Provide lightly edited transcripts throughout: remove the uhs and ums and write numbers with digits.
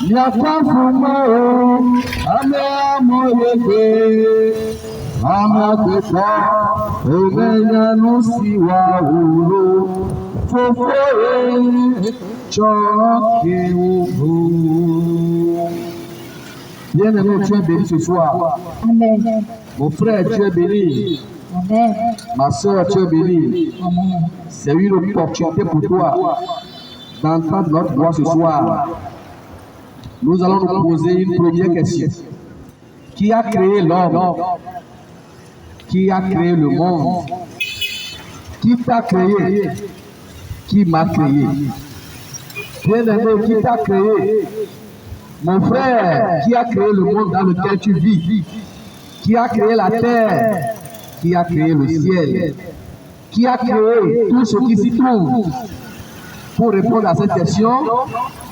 Nyakafuma ame amoyeke amakeka omenya nusiwa uro fofoe choke ubu. Bien-aimé, tu es béni ce soir. Amen. Mon frère, tu es béni. Amen. Ma soeur, tu es béni. Amen. C'est une opportunité pour toi d'entendre notre voix ce soir. Nous allons nous poser une première question. Qui a créé l'homme? Qui a créé le monde? Qui t'a créé? Qui m'a créé? Bien-aimé, qui t'a créé? Mon frère, qui a créé le monde dans lequel tu vis? Qui a créé la terre? Qui a créé le ciel? Qui a créé tout ce qui s'y trouve? Pour répondre à cette question,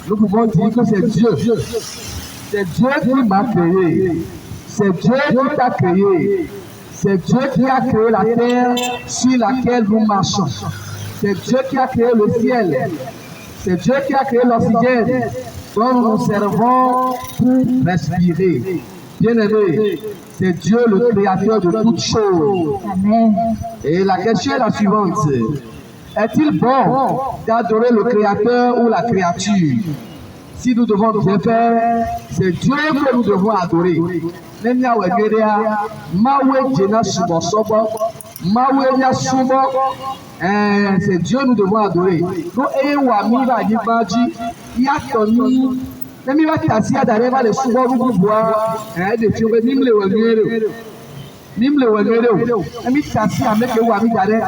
nous pouvons dire que c'est Dieu. C'est Dieu qui m'a créé. C'est Dieu qui t'a créé. C'est Dieu qui a créé la terre sur laquelle nous marchons. C'est Dieu qui a créé le ciel. C'est Dieu qui a créé l'oxygène dont nous nous servons pour respirer. Bien-aimé, c'est Dieu le créateur de toutes choses. Amen. Et la question est la suivante. Est-il bon d'adorer le créateur ou la créature? Si nous devons bien faire, c'est Dieu que nous devons adorer. C'est Dieu que nous devons adorer. Nemi va kasi adare va le subo bubu boa de fi we nimle wengere o nemi kasi ameke wa mi dare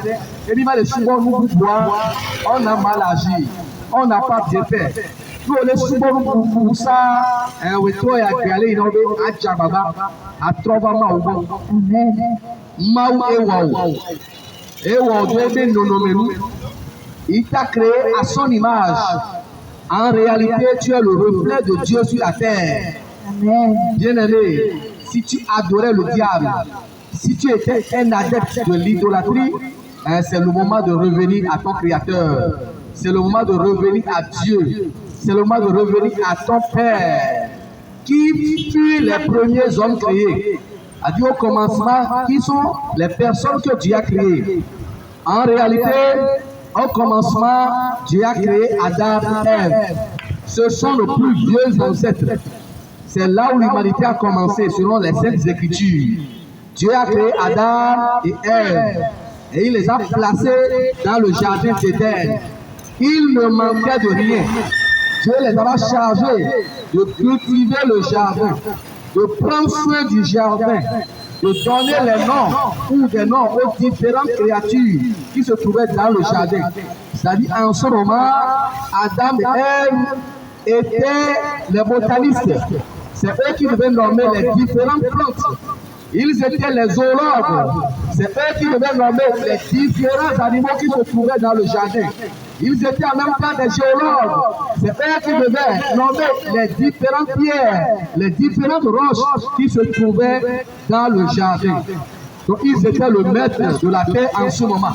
nemi va le subo bubu boa on a mal agi, on n'a pas bien fait. Nous le subo bubu ça we to ya gale ino be aja baba atrova ma ubo mau ewa de be nonomenu. Il t'a créé à son image. En réalité, tu es le reflet de Dieu sur la terre. Amen. Bien-aimé, si tu adorais le diable, si tu étais un adepte de l'idolâtrie, c'est le moment de revenir à ton Créateur. C'est le moment de revenir à Dieu. C'est le moment de revenir à ton Père. Qui fut les premiers hommes créés? A dit au commencement, qui sont les personnes que Dieu a créées? En réalité, au commencement, Dieu a créé Adam et Ève. Ce sont nos plus vieux ancêtres. C'est là où l'humanité a commencé, selon les Saintes Écritures. Dieu a créé Adam et Ève. Et il les a placés dans le jardin d'Éden. Ils ne manquaient de rien. Dieu les a chargés de cultiver le jardin, de prendre soin du jardin, de donner les noms ou des noms aux différentes créatures qui se trouvaient dans le jardin. C'est-à-dire, en ce moment, Adam et Ève étaient les botanistes. C'est eux qui devaient nommer les différentes plantes. Ils étaient les zoologues. C'est eux qui devaient nommer les différents animaux qui se trouvaient dans le jardin. Ils étaient en même temps des géologues. C'est eux qui devaient nommer les différentes pierres, les différentes roches qui se trouvaient dans le jardin. Donc ils étaient le maître de la terre en ce moment.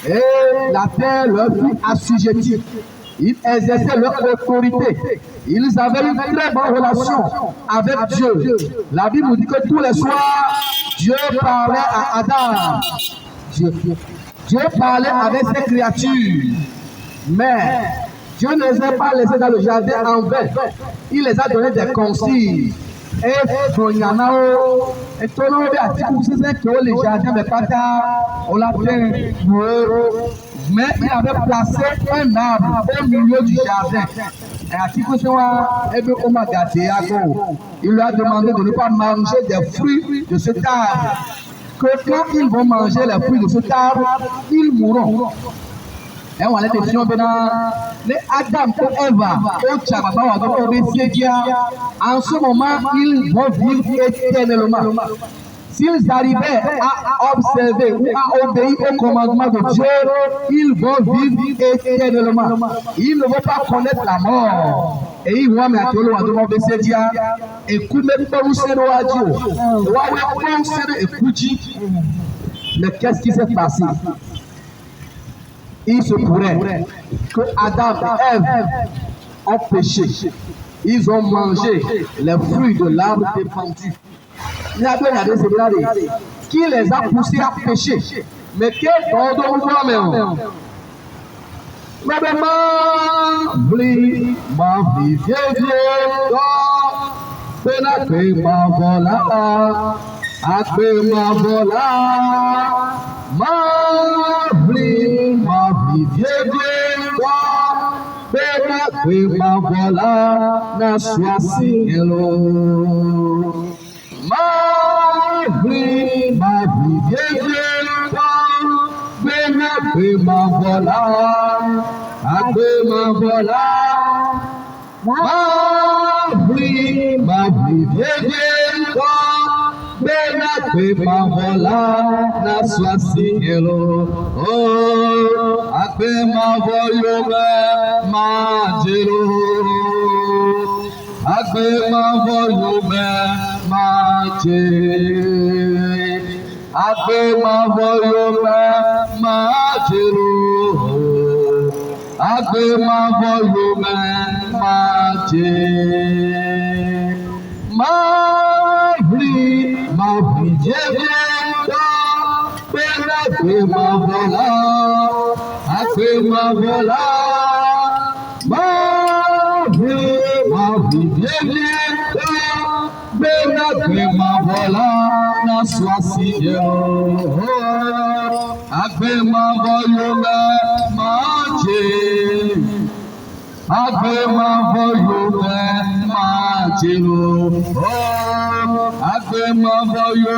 Et la terre leur fut assujettie. Ils exerçaient leur autorité. Ils avaient une très bonne relation avec Dieu. La Bible nous dit que tous les soirs, Dieu parlait à Adam. Dieu parlait avec ses créatures. Mais Dieu ne les a pas laissés dans le jardin en vain. Il les a donné des consignes. Et les jardins, on l'a fait. Mais il avait placé un arbre au milieu du jardin. Il lui a demandé de ne pas manger des fruits de cet arbre. Que quand ils vont manger les fruits de cet arbre, ils mourront. Et on a l'élection les Adam et Eva, en ce moment, ils vont vivre éternellement. S'ils arrivaient à observer ou à obéir au commandement de Dieu, ils vont vivre éternellement. Ils ne vont pas connaître la mort. Et ils vont mettre le roi de Dieu. Et mais qu'est-ce qui s'est passé? Il se pourrait que Adam et Ève ont péché. ils ont mangé les fruits de l'arbre défendu. Qui les a poussés à pécher? Mais quel ordre nous mais ma vie vieille, ma voilà, ma voilà, ma vie vieille, ma voilà, na soisi hello. Ma vie vieille, ma voilà, ma voilà, ma vie vieille, ma voilà, na soisi hello. Oh, ma voyo ma jelo. Ma voyo ma jelo. Ma voyo ma jelo. Ma voyo ma jelo. Ma vie vieille, ma voilà, ma voilà, ma vie vieille, ma voilà, na soisi ma voyo ma jelo. Ma voyo ma jelo. Ma voyo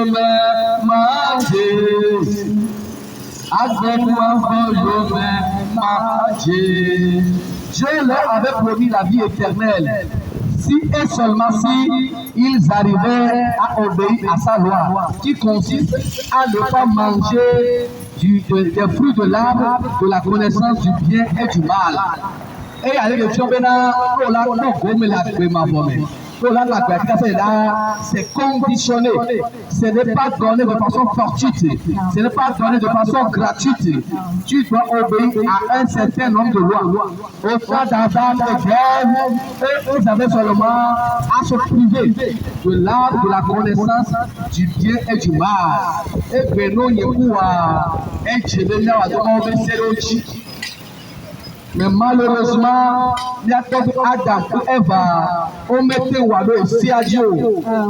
ma jelo. Ma voyo ma jelo. Dieu leur avait promis la vie éternelle. Si et seulement si ils arrivaient à obéir à sa loi, qui consiste à ne pas manger des fruits de l'arbre de la connaissance du bien et du mal. Et allez le c'est conditionné, ce n'est pas donné de façon fortuite, ce n'est pas donné de façon gratuite. Tu dois obéir à un certain nombre de lois. Au temps d'Adam et Ève, ils avaient seulement à se priver de l'arbre de la connaissance du bien et du mal. Et Beno Yehoua est Jésus à demander c'est. Mais malheureusement, il y a Adam et Eva ont mis Wado et Siadio,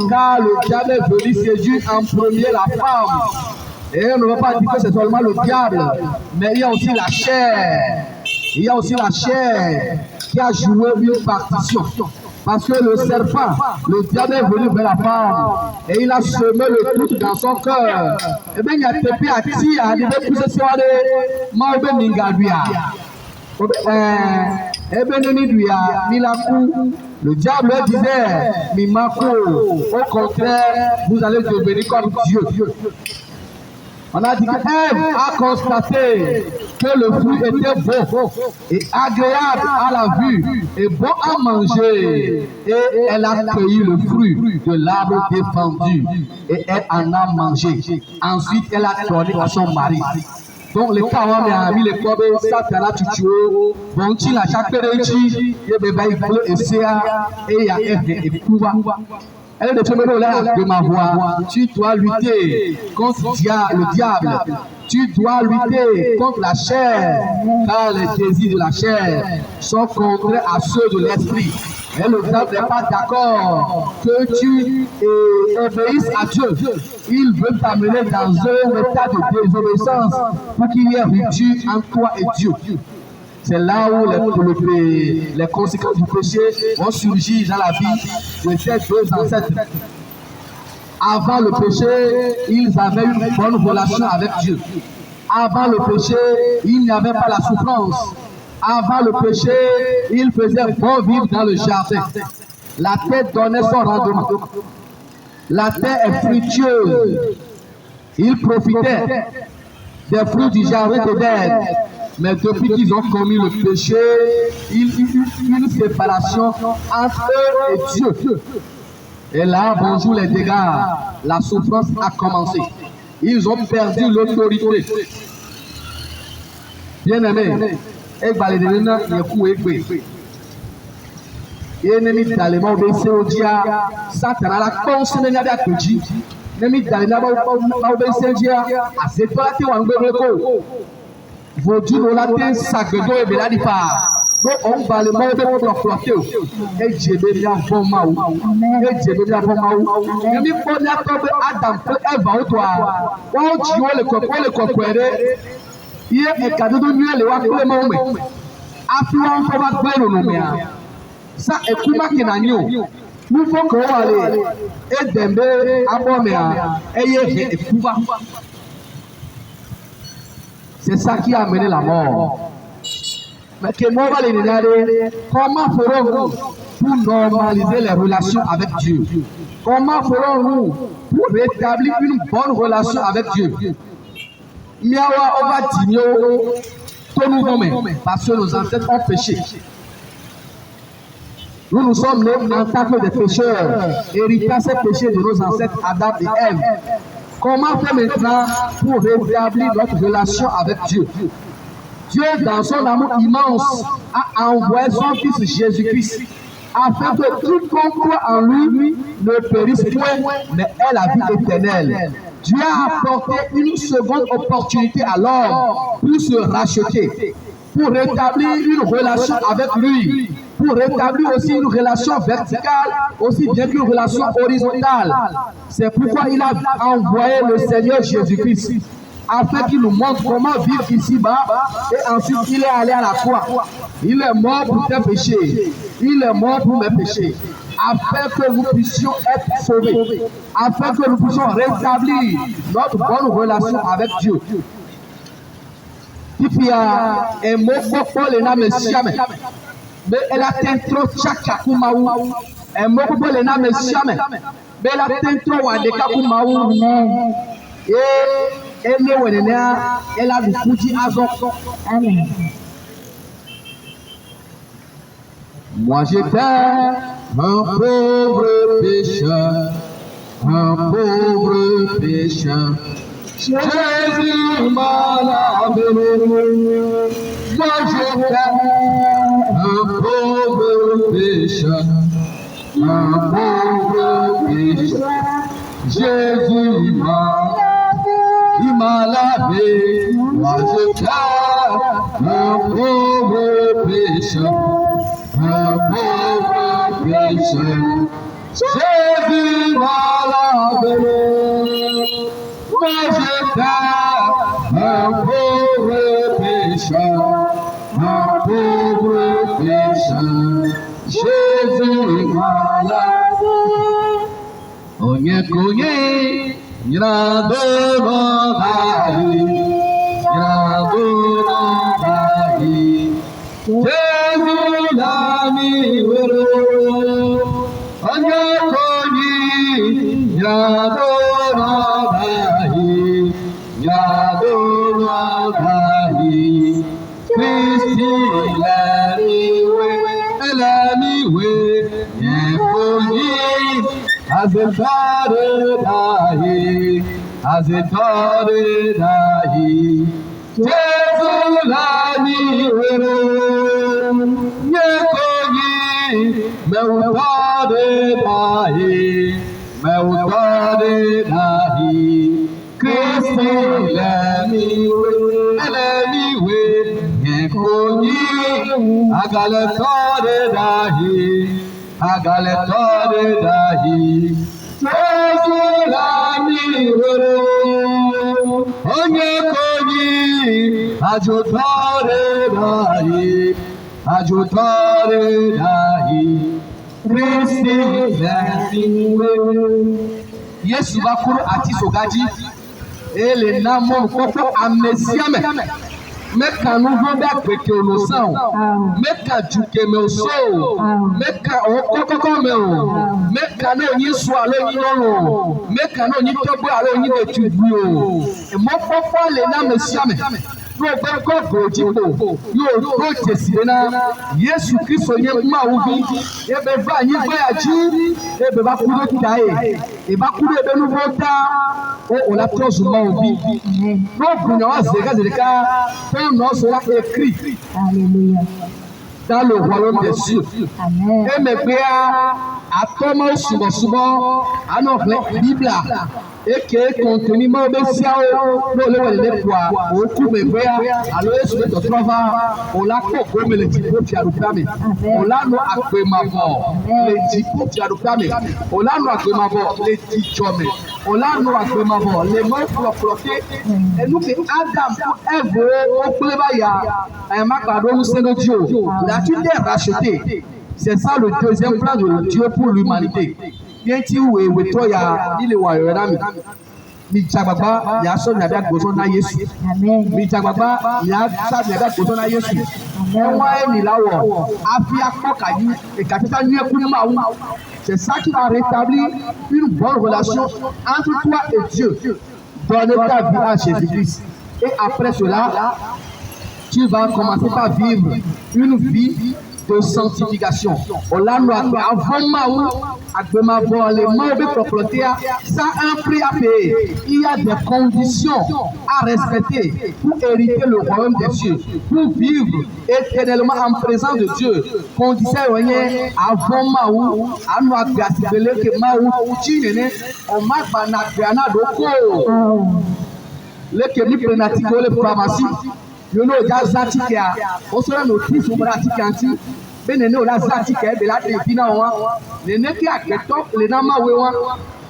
car le diable est venu séduire en premier la femme. Et on ne va pas dire que c'est seulement le diable, mais il y a aussi la chair. Il y a aussi la chair qui a joué une partition. Parce que le serpent, le diable est venu vers la femme et il a semé le doute dans son cœur. Et bien il y a Tepi à Tia, il y a plus de soirée, Maube Ningaduya. Le diable disait, Mimako, au contraire, vous allez devenir comme Dieu. On a dit qu'Ève a constaté que le fruit était beau et agréable à la vue et bon à manger. Et elle a cueilli le fruit de l'arbre défendu et elle en a mangé. Ensuite, elle a donné à son mari. Donc les parents ont mis les corbeaux, ça fait la tutuo, bon tu la chaque péréchi, et bébé il faut essayer et il y a et pouvoir. Elle est de ma voix, tu dois lutter contre le diable, tu dois lutter contre la chair, car les désirs de la chair sont contraires à ceux de l'esprit. Et le diable n'est pas d'accord que tu obéisses à Dieu. Il veut t'amener dans un état de désobéissance pour qu'il y ait rupture entre toi et Dieu. C'est là où les conséquences du péché vont surgir dans la vie de ces deux ancêtres. Avant le péché, ils avaient une bonne relation avec Dieu. Avant le péché, il n'y avait pas la souffrance. Avant le péché, il faisait bon vivre dans le jardin. La terre donnait son rendement. La terre est fructueuse. Il profitait des fruits du jardin d'Éden. Mais depuis qu'ils ont commis le péché, il y a eu une séparation entre eux et Dieu. Et là, bonjour les dégâts, la souffrance a commencé. Ils ont perdu l'autorité. Bien-aimés, et ne mi dalema obese odia satana la konse ne ada koji ne mi dalema obese odia azeto la te wangbe ko vodu no la te sagdo e be la di pa do on ba le mo be proprofite o e jebe ni afon ma o e jebe ni afon ma o e mi ko ni ato be Adam pe Eva o to a won ji o le kokko ere iye e ka do ni le wa ko le mo me afi won ko ba gbe no me a sa e ku ma kinani o nu fo ko wa le e dembe abo me a e ye e ku ba. C'est ça qui a amené la mort. Mais que nous va les regarder, comment ferons-nous pour normaliser les relations avec Dieu? Comment ferons-nous pour rétablir une bonne relation avec Dieu? Miawa ova dinyo to nous nommer parce que nos ancêtres ont péché. Nous sommes nés en tant que des pécheurs, héritant ces péchés de nos ancêtres Adam et Ève. Comment faire maintenant pour rétablir notre relation avec Dieu? Dieu, dans son amour immense, a envoyé son Fils Jésus-Christ afin que tout croit en lui ne périsse point, mais ait la vie éternelle. Dieu a apporté une seconde opportunité à l'homme pour se racheter, pour rétablir une relation avec lui, pour rétablir aussi une relation verticale, aussi bien qu'une relation horizontale. C'est pourquoi il a envoyé le Seigneur Jésus-Christ, afin qu'il nous montre comment vivre ici-bas, et ensuite il est allé à la croix. Il est mort pour tes péchés, il est mort pour mes péchés, afin que nous puissions être sauvés, afin que nous puissions rétablir notre bonne relation avec Dieu. Il y a un mot pour les names siame. Mais elle a tentro chaka kumaou. Un mot pour les names siame. Mais elle a tentro wadeka kumaou. Et elle est wenena. Elle a du fuji azok. Amen. Moi j'étais un pauvre pécheur. Un pauvre pécheur. Jésus m'a lavé. Moi j'étais un pauvre pécheur, un pauvre pécheur. Jésus m'a lavé. Moi j'étais un pauvre pécheur, un pauvre pécheur. Jésus m'a lavé. Moi j'étais un pauvre pécheur, un pauvre pécheur. Jésus m'a lavé. Onye konye, nyradoro dahi. Jésus l'a mis wero. Onye konye, nyradoro dahi. Christi l'anyway, as a daughter dahi, Jesus l'anyway, Christi l'anyway, agaletore dahi, Jésus l'ami wero, onye konyi, ajotore dahi, Christi l'ami wero. Yesu bakuru ati sogaji, ele namo koko amesiame. Meka nouveau da kweke onosan, meka juke me oso, meka okoko me o, meka no yin so alo yin lorun, meka no yin tobo alo yin de tubu o. E mo fofo le na mesiame. No gbe ko gojipo, yo to tesire na Yesu Kristo ye ma ubi, e be ba yin ba yaji, e be ba kudo tae, e ba kudo e be nu vota. On a trop souvent envie. Donc, nous avons écrit. Alléluia. dans le royaume des cieux. Amen. Et mes frères, à comment souvent, à notre Bible, et qui est contenu, mais aussi le poids, au coup, mes frères, alors je vais te trouver, on l'a comme le type qui a le permis. On l'a nous à ma mort, les types qui a le permis. On l'a nous à ma mort, les types on l'a nous à ma mort, les mots flotter, et nous, c'est Adam, Ève, au Plébaya, un macadon, c'est notre Dieu. La tu t'es racheté. C'est ça le deuxième plan de Dieu pour l'humanité. Bien tu es toi, il est wa yorami. Mi jababa ya so na bia gozo na Yesu. Amen. Mi jababa ya sa na bia gozo na Yesu. Wa emi lawo, afi akoka yi, e ka ta ni eku ni ma wu. C'est ça qui va rétablir une bonne relation entre toi et Dieu. Donne ta vie à Jésus-Christ. Et après cela, tu vas commencer par vivre une vie de sanctification. Avant les mauvais propriétaires, ça a un prix à payer. Il y a des conditions à respecter pour hériter le royaume des cieux, pour vivre éternellement en présence de Dieu. Conditions avant Maou, à nous aggraver que Maou, Chinene, on m'a banacréana d'oko. Les kémis prénatiques, les pharmacies. You know that zatika also no tis obratika anti bene no la zatika e be la de bina wa le ne ki aketo le na ma we wa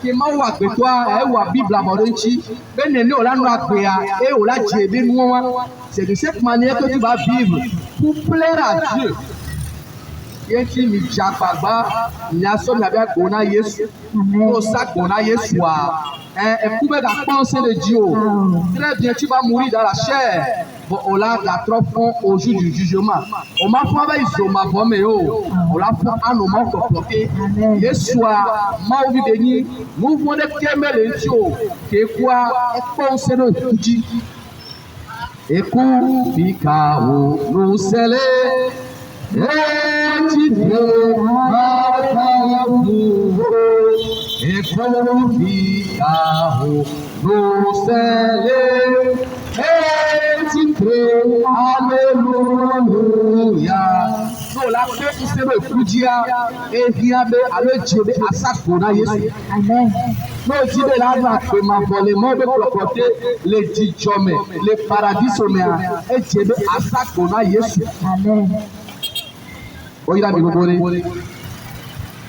ki ma wa aketo e wa bible abonchi bene no la no akea e o la jebe nu wa. C'est de cette manière que tu vas vivre pour plaire à Dieu. Yeti mi jababa nya so na bia gona Yesu o sa gona Yesu a écoute la pensée de Dieu. Très bien, tu vas mourir dans la chair. Bon, on l'a trop fond au jour du jugement. On m'a fait avec Zoma Bomeo. On l'a fait à nos morts comportés. Yesua, ma vie béni, nous voulons qu'aimer les Dieu. Que quoi, pensée de Dieu. Écoute, Picao, nous scellés. Et tu veux, et confiao nous scellés et titré alléluia. Nous la paix qui se refoudia et vient à le Dieu à sa kona Yesu. Amen. Nous disons là que ma volée mon be côté les dijome les paradis somméa et Dieu à sa kona Yesu. Amen. Oira mi gobore.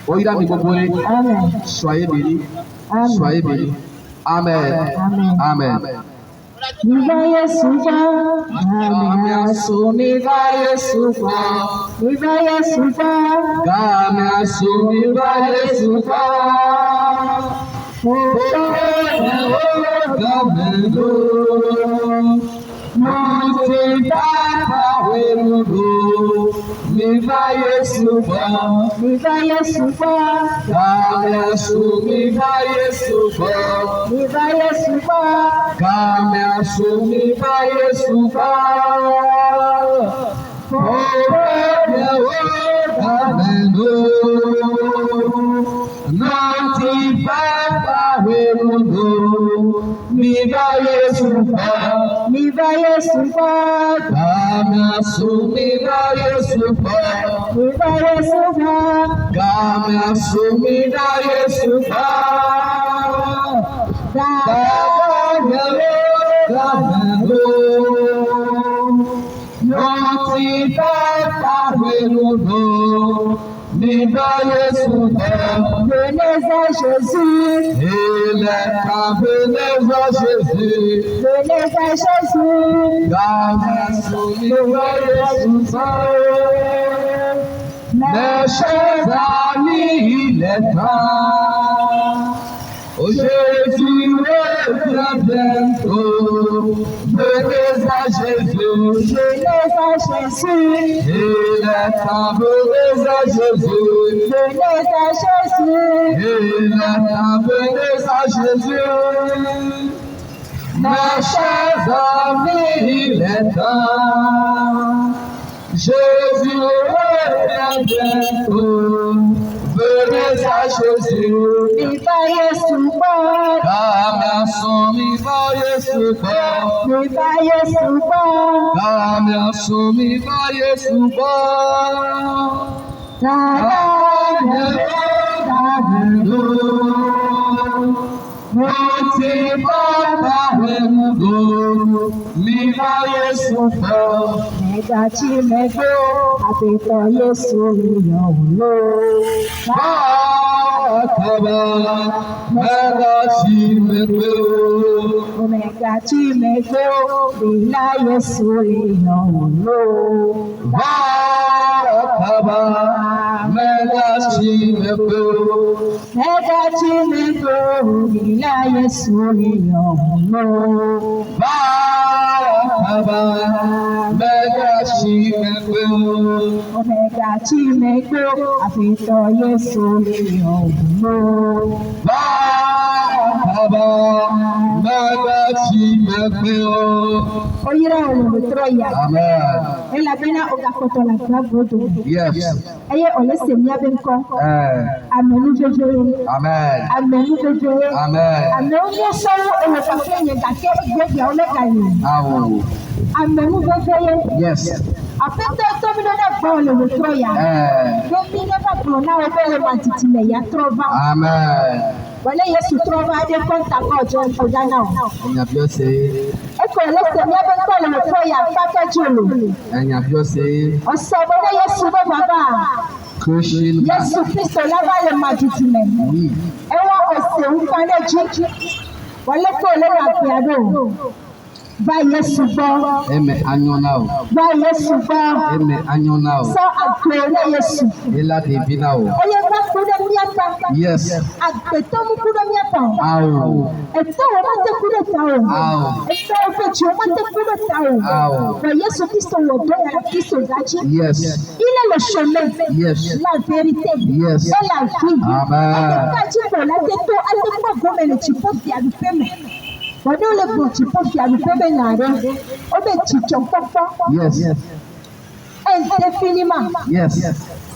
Oira mi gobore. Amen. Soyez bénis. Amen. Soyez bénis. Amen. Amen. Amen. Viva Yesuva. Game assumi vai Yesuva. Viva Yesuva. Game assumi vai Yesuva. Viva Yesuva. Viva Yesuva. Game assumi vai Yesuva. Viva Yesuva. Game assumi vai Yesuva. Viva Yesuva. Viva Yesuva. Game assumi vai Yesuva. Viva Yesuva. Game assumi vai Yesuva. Viva Yesuva. Venez à Jésus. Il est venez à Jésus. Venez à Jésus. Game assumi vai Yesuva. Mes chers amis, il est temps. Oh Jésus revient bientôt. Venez à Jésus. Venez à Jésus. Il est temps, venez à Jésus. Venez à Jésus. Il est temps, venez à Jésus. Mes chers amis, il est temps. Jésus revient bientôt. Venez ça Jésus. Mi bá Yéṣu gbọ́. Kàmí àsùn mi bá Yéṣu gbọ́. Mi bá Yéṣu gbọ́. Kàmí àsùn mi bá Yéṣu gbọ́. Dàdá Dàdúró. Mo ti bá Dàdúró. Mi bá Yéṣu gbọ́. Mẹ́ga tí mẹ́gbó, àpètọ̀ Yéṣu yàn wò. Bákàbá mẹ́ga tí mẹ́gbó. Mẹ́ga tí mẹ́gbó, bìlá Yéṣu yàn wò. Bákàbá mẹ́ga tí mẹ́gbó. Mẹ́ga tí mẹ́gbó, bìlá Yéṣu yàn wò. Bákàbá mẹ́ga tí mẹ́gbó. Mẹ́ga tí mẹ́gbó, àpètọ̀ Yéṣu yàn wò. Bákàbá mẹ́ga tí mẹ́gbó. Oyira olùdókòyà. Amen. Ela bena ogakoto la gragodo. Yes. Eye olese miabe nko. Amenu jojo. Amen. Amenu jojo. Amen. Amenu yosawo ewe kafenye gake egbebi ole kayi. Awo. Amenu jojo. Yes. Apete tomino na gba olùdókòyà. Domi never grow na obere matiti me ya trova. Amen. Wale Yesu trova ade konta ko jo odana o. Ẹ̀yàbíọ́ ṣe. Eko olese miabe nko olùdókòyà pata jolo. Ẹ̀yàbíọ́ ṣe. Ọ̀sẹ̀ bọ́dọ̀ Yesu bọ́ bàbá. Christian. Yesu Kristo lábàlẹ̀ màjìtì mẹ́. Oui. Ẹwọ́n ọ̀sẹ̀ nǹkanẹ́ jí. Wọlé kó lórí àpèyàdó. Bá Yesu gbọ́. Ẹ̀mẹ̀ anyọ́nà o. Bá Yesu gbọ́. Ẹ̀mẹ̀ anyọ́nà o. Sọ àgbè ní Yesu. Ilá de bínà o. Oyè bá kúrò míyàtà. Yes. Àgbè tó mú kúrò míyàtà. Awo. Ẹ̀tọ́ wọn máa tẹ kúrò ta o. Awo. Ẹ̀tọ́ ọ̀fẹ̀jì wọn máa tẹ kúrò ta o. Awo. Bá Yesu Kristo wọ̀ bọ́ yàrá Kristo dájí. Yes. Il est le chemin. Yes. La vérité. Yes. Et la vie. Amen. Yes. Indéfiniment. Yes.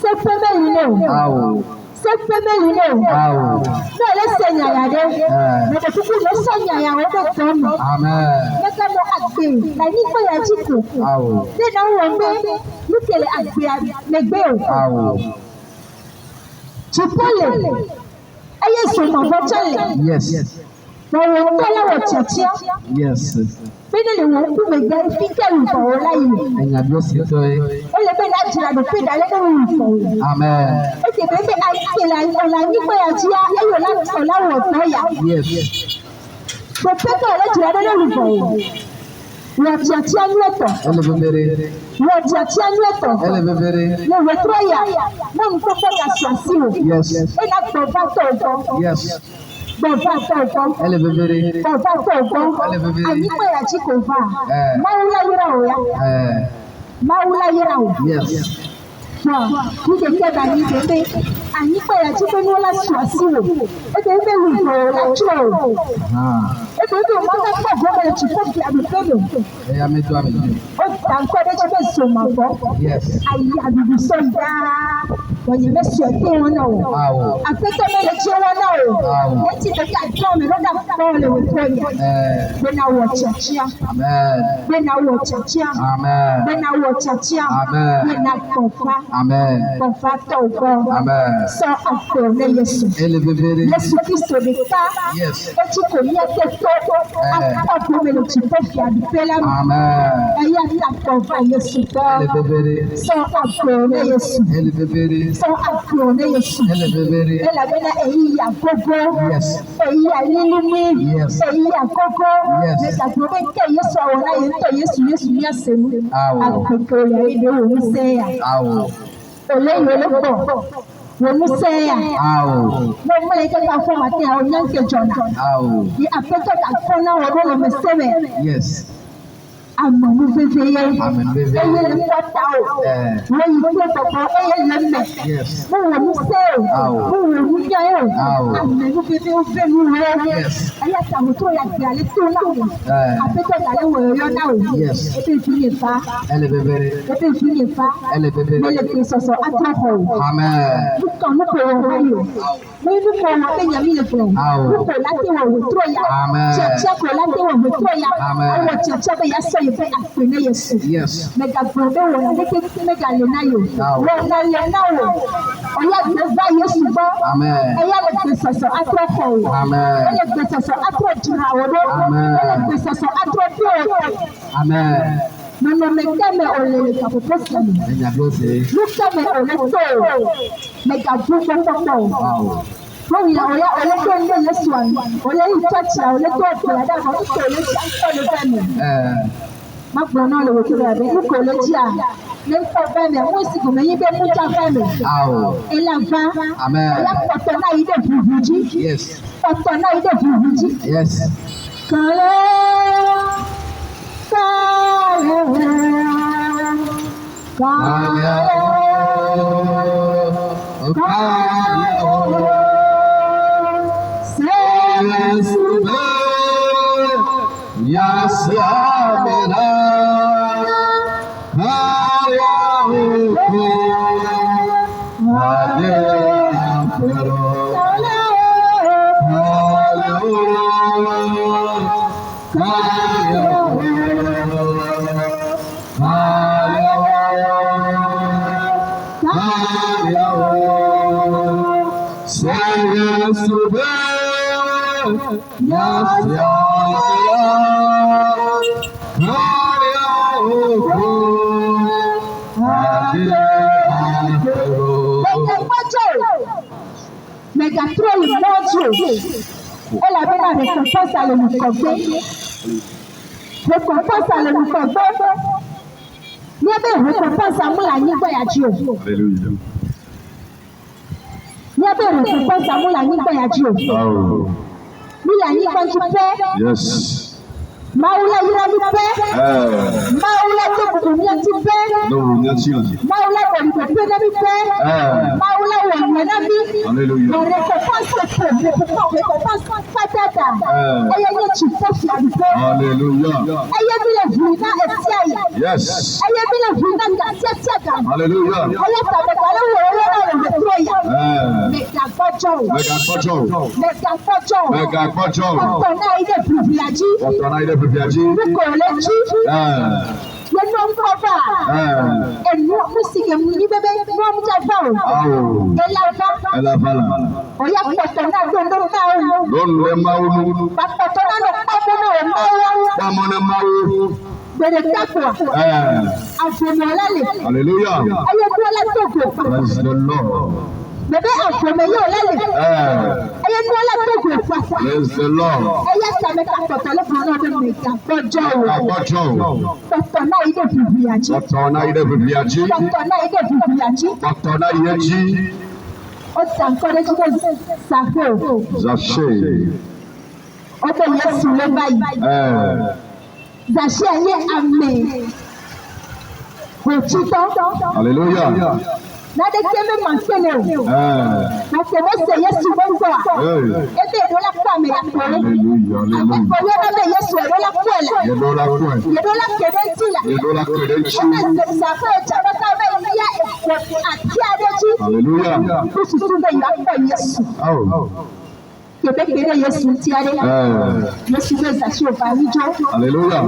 C'est féminin. Awo. C'est féminin. Awo. Non, le Seigneur a dit. Mais depuis que le Seigneur a dit, Amen. mais quand on a dit, la vie peut y agir. Awo. C'est dans le monde, nous qui les agir, Awo. tu peux les. Aïe, c'est ma voiture. Yes. Mais on peut la voiture. Yes. Mais les gens qui me gagnent, ils ne font pas là. Ẹ̀yàbíọ́ ṣe tó ẹ. Et les gens qui ont fait d'aller dans le fond. Amen. Et c'est même à qui la on a mis quoi à dire et on a on a voiture. Yes. Donc peut-être là tu vas dans le fond. Voiture tient l'autre. Ẹlẹ́ bẹ̀bẹ̀rẹ̀. Voiture tient l'autre. Ẹlẹ́ bẹ̀bẹ̀rẹ̀. Le voiture ya. Même faut pas la choisir. Yes. Et là pour pas toi. Yes. Bọ̀dá tọ̀tọ̀. Ẹlẹ́ bẹ̀bẹ̀rẹ̀. Bọ̀dá tọ̀tọ̀. Àyíkọ̀ yà jí kò fà. Máwúlá yíra ò yá. Máwúlá yíra ò. Yes. Ní kẹ̀kẹ́ bá ní bèbè. Àyíkọ̀ yà jí pé ní wọ́n láti wá sí o. Ebe ebe wù ìfọ̀ lájú o. Ebe ebe wọ́n ká pọ̀ gómìnà tí kò fi àbí pé mi. Ẹ̀yà mẹ́tọ́ àmì yìí. Ó ta nǹkan ẹ̀dẹ́jọ́ bẹ́ẹ̀ sọ mà bọ́. Yes. Ayé àbíbí sọ dáa. Wọ̀nyí bẹ́ sọ ẹ̀kẹ́ wọn náà o. Awo. Àpẹtẹ mẹ́lẹ̀ tí wọn náà o. Etí bẹ́ẹ̀ ká gbọ́ mi lọ́dà bọ́ọ̀lù ìwé yẹn. Gbẹ́nà wọ̀ kyakya. Amen. Gbẹ́nà wọ̀ kyakya. Amen. Gbẹ́nà wọ̀ kyakya. Amen. Gbẹ́nà kọ̀ọ̀fà. Amen. Kọ̀ọ̀fà tọ̀ gbọ́. Amen. Sọ àpò ní Yesu. Ẹlẹ́ bẹ̀bẹ̀rẹ̀. Yesu Kristo de ká. Yes. Etí kò ní ẹgbẹ́ tó. Àpapọ̀ mẹ́lẹ̀ tí kò fi àdúgbò lẹ́nu. Amen. Ẹ̀yà ní àkọ̀ọ̀fà Yesu gbọ́. Ẹlẹ́ bẹ̀bẹ̀rẹ̀. Sọ àpò ní Yesu. Ẹlẹ́ bẹ̀bẹ̀rẹ̀. Sọ àpò ní Yesu. Ẹlẹ́ bẹ̀bẹ̀rẹ̀. Elabena èyí yà gógó. Yes. Èyí yà lílímí. Yes. Èyí yà gógó. Yes. Nígbàgbọ́ bẹ́ẹ̀ kẹ́ Yesu àwọn náà yẹn tọ̀ Yesu ní àsèmú. Awo. Àgbègbè rẹ̀ ìdè òun sẹ́yà. Awo. Olóyè olóko. Wòmú sẹ́yà. Awo. Mo mọ ẹgbẹ́ ká fún àti àwọn yànkè jọ̀nà. Awo. Di àpẹtọ̀ ká fún náà wọ́n lọ́wọ́ mi sẹ́wẹ̀. Yes. Amanu veveye. Amanu veveye. Eye le kota o. Wo yi ko popo eye le me. Yes. Mo wo mu se o. Mo wo mu ya o. Amanu veveye o ve mu wo. Yes. Aya ta mo to ya ti ale to na o. Apeto ta le wo yo na o. Yes. Ebe fi ye fa. Elle est bébé. Ebe fi ye fa. Elle est bébé. Me le pe soso atrofo. Amen. Mo kan mo ko wo yo. Mo ni ko wo pe yami le fo. Mo ko la ti wo tro ya. Amen. Cheche ko la ti wo tro ya. Amen. Awo cheche be ya so ye pe afene Yesu. Yes. Mega probe wo na ke mega le na yo. Wo na le na wo. Oya de va Yesu bo. Amen. Eya le pe soso atrofo. Amen. Eya le pe soso atro jira wo do. Amen. Eya le pe soso atro do. Amen. Mama mekame olele kapoposani. Lukame ole so. Mega buko popo. Wow. Oya ole to nde Yesu an. Ole itachi ole to ola da ko to ole ti ko le femi. Ma gbo na le wo ti ra be ni ko le ti a. Le ko femi mo si go me yin be mu ja femi. Ela va. Amen. Ela poto na ide bubuji. Yes. Poto na ide bubuji. Yes. Kale. Megatrol mojo. Elle avait la récompense à l'Olukogbe. Récompense à L'Olukogbe. Il y avait récompense à Moula Nigba Yadjo. Alléluia. Il y avait récompense à Moula Nigba Yadjo. Moula Nigba Yadjo. Yes. Maoula Yirabi Pe. Maoula Tokunya Tipe. Maoula Bonito Penabi Pe. Maoula Wanyanabi. Alléluia. Récompense patata. Ayeye Chifofi Abipe. Alléluia. Ayeye bile vina Esiaya. Yes. Ayeye bile vina Gasiaga. Alléluia. Ayeye tabekale wole na Betroya. Mega Kojo. Otona ide privilege. College. You know cover. And what music and we live in one Java. Ela Oya Potona don't know. But Potona no but the Takwa. Hallelujah. Praise the Lord. Praise the Lord. Hallelujah. Nade keme mankene o. Na keme se Yesu bongo a. Ebe edola kwa me ya kore. Hallelujah. Oyo na be Yesu edola kwela. Edola keme tila. Ebe se safa chaba ka be ya ati adeji. Hallelujah. Kususu be ya kwa Yesu. Kebe kere Yesu tiare. Yesu be za shi oba nijo. Hallelujah.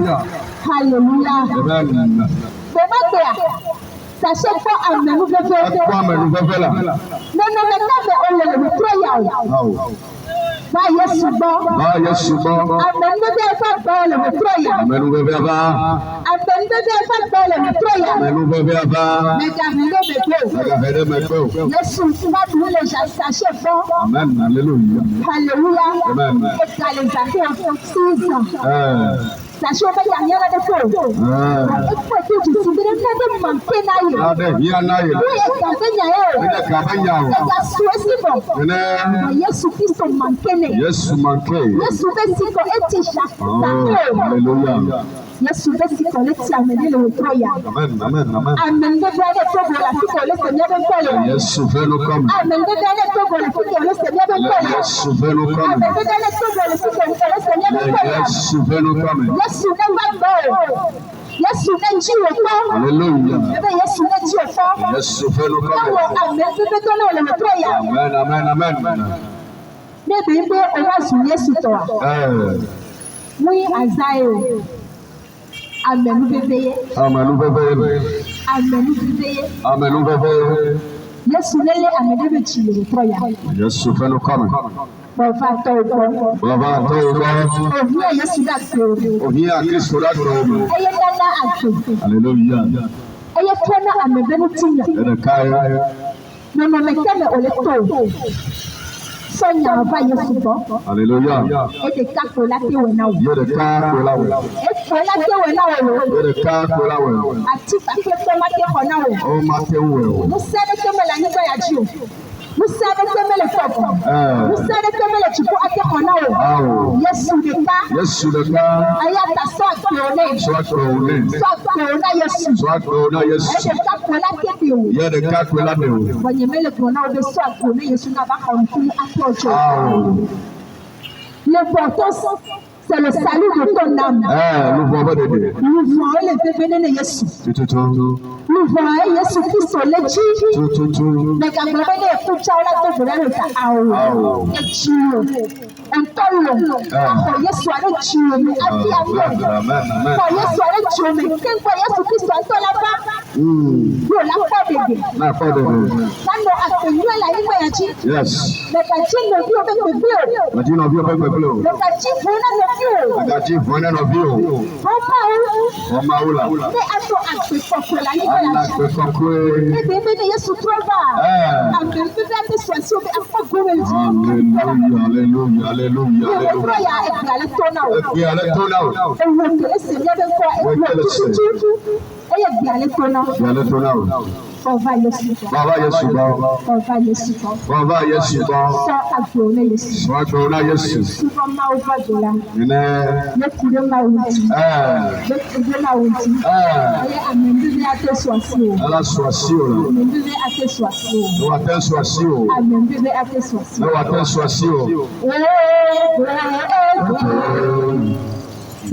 Hallelujah. Amen. Beba kea. Sachez pas à me là. Non, mais on le croyant. Va Yesu bon. Amen be be fa ba le croyant. Amen be be ba. Amen be be fa ba le croyant. Amen be be ba. Me go. Yesu va nous les sachez bon. Amen. Alléluia. Hallelujah. Amen. Et quand les affaires sont 6 ans. Sachez pas qu'il y a de faux. Il faut que tu te dises que manquer naïe. Oui, Yesu Kristo manqué. Yesu manqué. Yesu Kristo eti chaque. Alléluia. Yesu besi koleti amene le otroya. Amen, amen, amen. Amen de bene togo la fi koleti nyebe nkole. Yesu velo come. Amen de bene togo la fi koleti nyebe nkole. Yesu velo come. Amen de bene togo la fi koleti nyebe nkole. Yesu velo come. Yesu ne ngbo. Yesu ne nji ofo. Hallelujah. Ebe Yesu ne nji ofo. Yesu velo come. Awo amen de bene le otroya. Amen, amen, amen. Maybe if they was Yesu to we Isaiah amen bebe Amen, bebe. amen bebe Amen, bebe. Yesu lele amen bebe chile proya Yesu velo come. baba to go Baba to ohi Yesu da so ohi a Kristo da do. eye nana ato Hallelujah. eye tona amen bebe tinya Ede kai. no no me keme ole to sonya aba Yesu bo Hallelujah. e de kako la te we na wo Ye de ka ko la we. e ko la te we na wo Ye de ka ko la we. ati pa ke to ma te ko na wo O ma te we. musa de ke me la ni ba ya ji o musa de ke me le to musa de ke me le chi ko ate ko na wo Awo. Yesu de ka Yesu de ka. aya ta so ate o le So ko ne. so ate o na Yesu So ko na e Yesu. de ka ko la te bi o Ye de ka ko la de o. bonye me le ko na o de so ate o na Yesu na ba ko nku ate o jo Awo. l'importance c'est le salut de ton âme Nous voyons de Dieu. nous voyons le bébé de Yesu nous voyons Yesu Christ le ji mais quand on est écouté on a tout voulu le faire et Dieu entolo ko Yesu ale Dieu mais afi afi ko Yesu ale Dieu mais quand ko Yesu Christ entola ba yo la ko de nando atenyo la imo ya ji Yes. mais ka ji no bi o be ko bi o But you know, you're going to mais ka ji fun na no bi o I got you for none of you. o ma Maula. ne ato akpe koko la imo ya Allah ji te conclure. ebe ebe ne Yesu trova ambe ebe ate swasi obe afọ gome ji Hallelujah, hallelujah, Ewe hallelujah. pro ya egbale tona o We are let go now. ewe kele se nyebe kwa ewe tutu eye egbale tona We are let go now. ọba Yesu Baba Yesu ba. ọba Yesu Baba Yesu ba. sọ agbo ne Yesu Swagbo na Yesu. sọ ma o ba dola Ine. yekure ma o ti yekure ma o ti eye amembibi ate swasi o Ala swasi o. amembibi ate swasi o No aten swasi o. amembibi ate swasi No aten swasi o.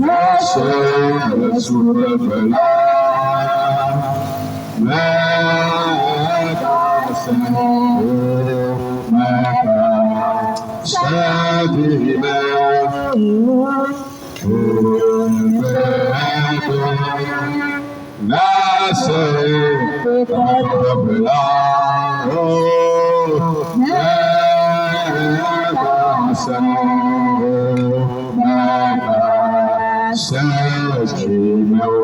Yesu Yesu bebela. Meka se meka se me. Nase bebela. Meka se meka se me.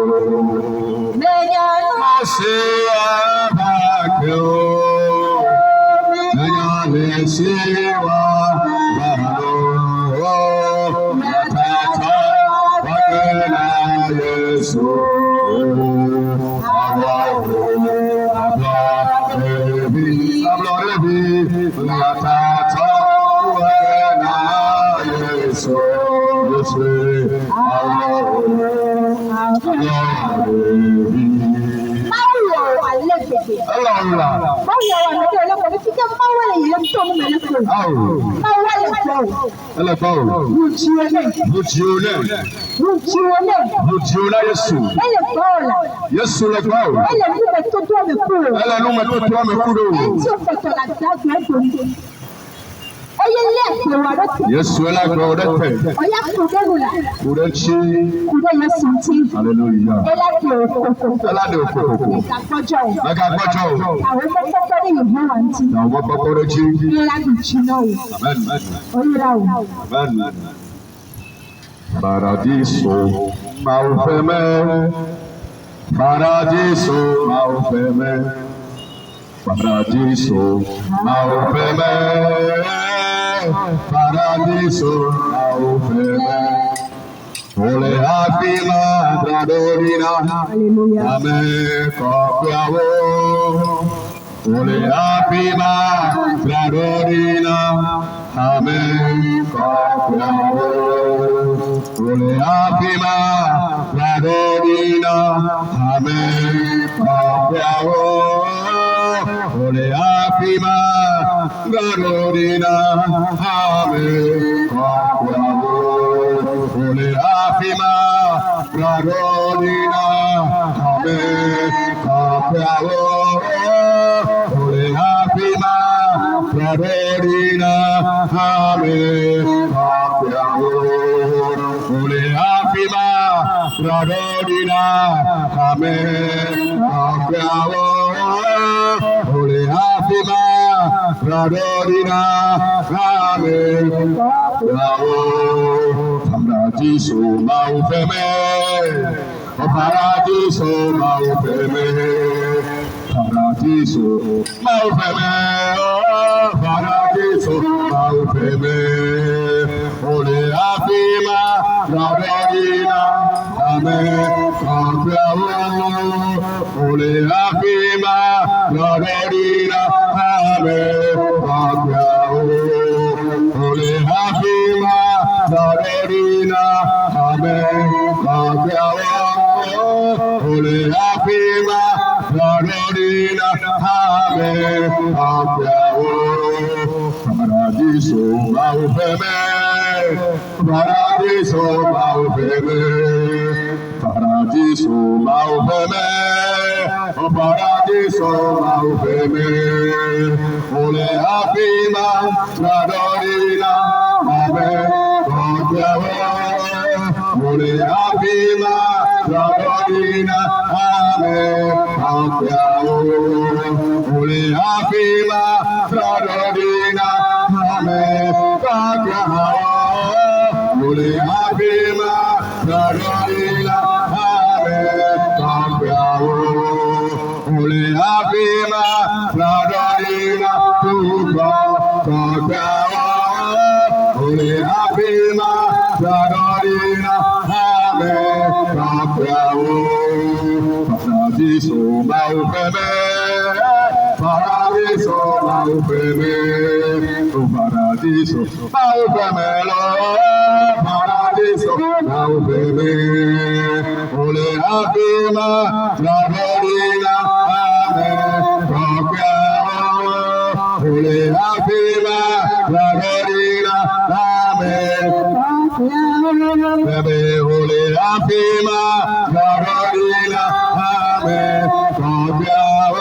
Yesu le gbọ́. Elle nous met tout le coup. Elle nous met tout le coup. Tí o fẹ̀tọ̀ la gbà gbà gbòǹgbò. Oye ilé ẹ̀sìn wà lọ́tọ̀. Yesu la gbọ́ ọdẹ tẹ. Ọya kùdé wùlà. Kúrẹ́ tí. Kùdé Yesu ti. Hallelujah. Ẹlẹ́dì òkòkò. Ẹlẹ́dì òkòkò. Ìka gbọ́jọ́ o. Mẹ́ka gbọ́jọ́ o. Àwọn ọmọ kọ́kọ́ ní ìlú wa ń ti. Àwọn ọmọ kọ́kọ́rọ́ jí. Ìlànà ìjìnà o. Amen. Oyira o. Amen. Paradiso máa fẹ́ mẹ́. Paradiso máa fẹ́ mẹ́. Paradiso máa fẹ́ mẹ́. Paradiso máa fẹ́ mẹ́. Ole afima gradorina. Hallelujah. Amen. Kopiawo. Ole afima gradorina. Amen. Kopiawo. Ole afima Radorina, Amen, Kapiao, Ole Apima, Radorina, Amen, Kapiao, Ole Apima, Radorina, Amen, Kapiao, Ole Apima, Radorina, Amen, Kapiao, Ole Apima, Radorina, Amen, Kapiao, Ole Apima, Radorina, Amen, Kapiao, Paradiso Maufeme, Paradiso Maufeme, Paradiso Maufeme, Paradiso Maufeme, Ole Apima, Radorina, Amen, Kapiao, Ole Apima, Radorina, Amen, Kapiao, Ole Apima, Radorina, Amen, Kapiao, Ole Apima, Radorina, Amen, Kapiao, Paradiso Maufeme, Paradiso Maufeme, Paradiso Maufeme, Paradiso Maufeme, Ole Apima, Radorina, Amen, Kapiao, Ole Apima, Radorina, Amen, Kapiao, Ole Apima, Radorina, Amen, Kapiao, Ole Apima, Radorina, Amen, Kapiao, Ole Apima, Radorina, Kapiao, Ole Apima, Radorina, Amen, Kapiao, Paradiso Maufeme, Paradiso Maufeme, Paradiso Maufeme, Paradiso Maufeme, Ole Apima, Radorina, Amen, Kapiao, Ole Apima, Radorina, Amen, Bebe, Ole Apima, Radorina, Amen, Kapiao,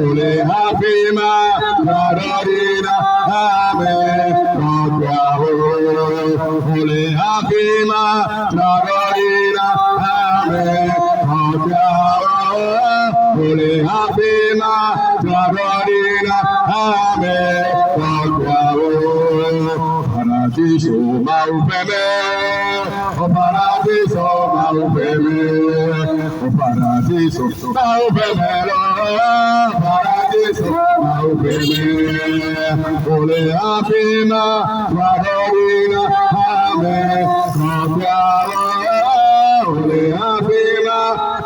Ole Apima, Radorina, Amen, Kapiao, Ole Apima, Radorina, Amen, Kapiao, Ole Apima, Radorina, Amen, Kapiao, Paradiso Maufeme, Paradiso Maufeme, Paradiso Maufeme, Paradiso Maufeme, Ole Apima, Radorina, Amen, Kapiao, Ole Apima,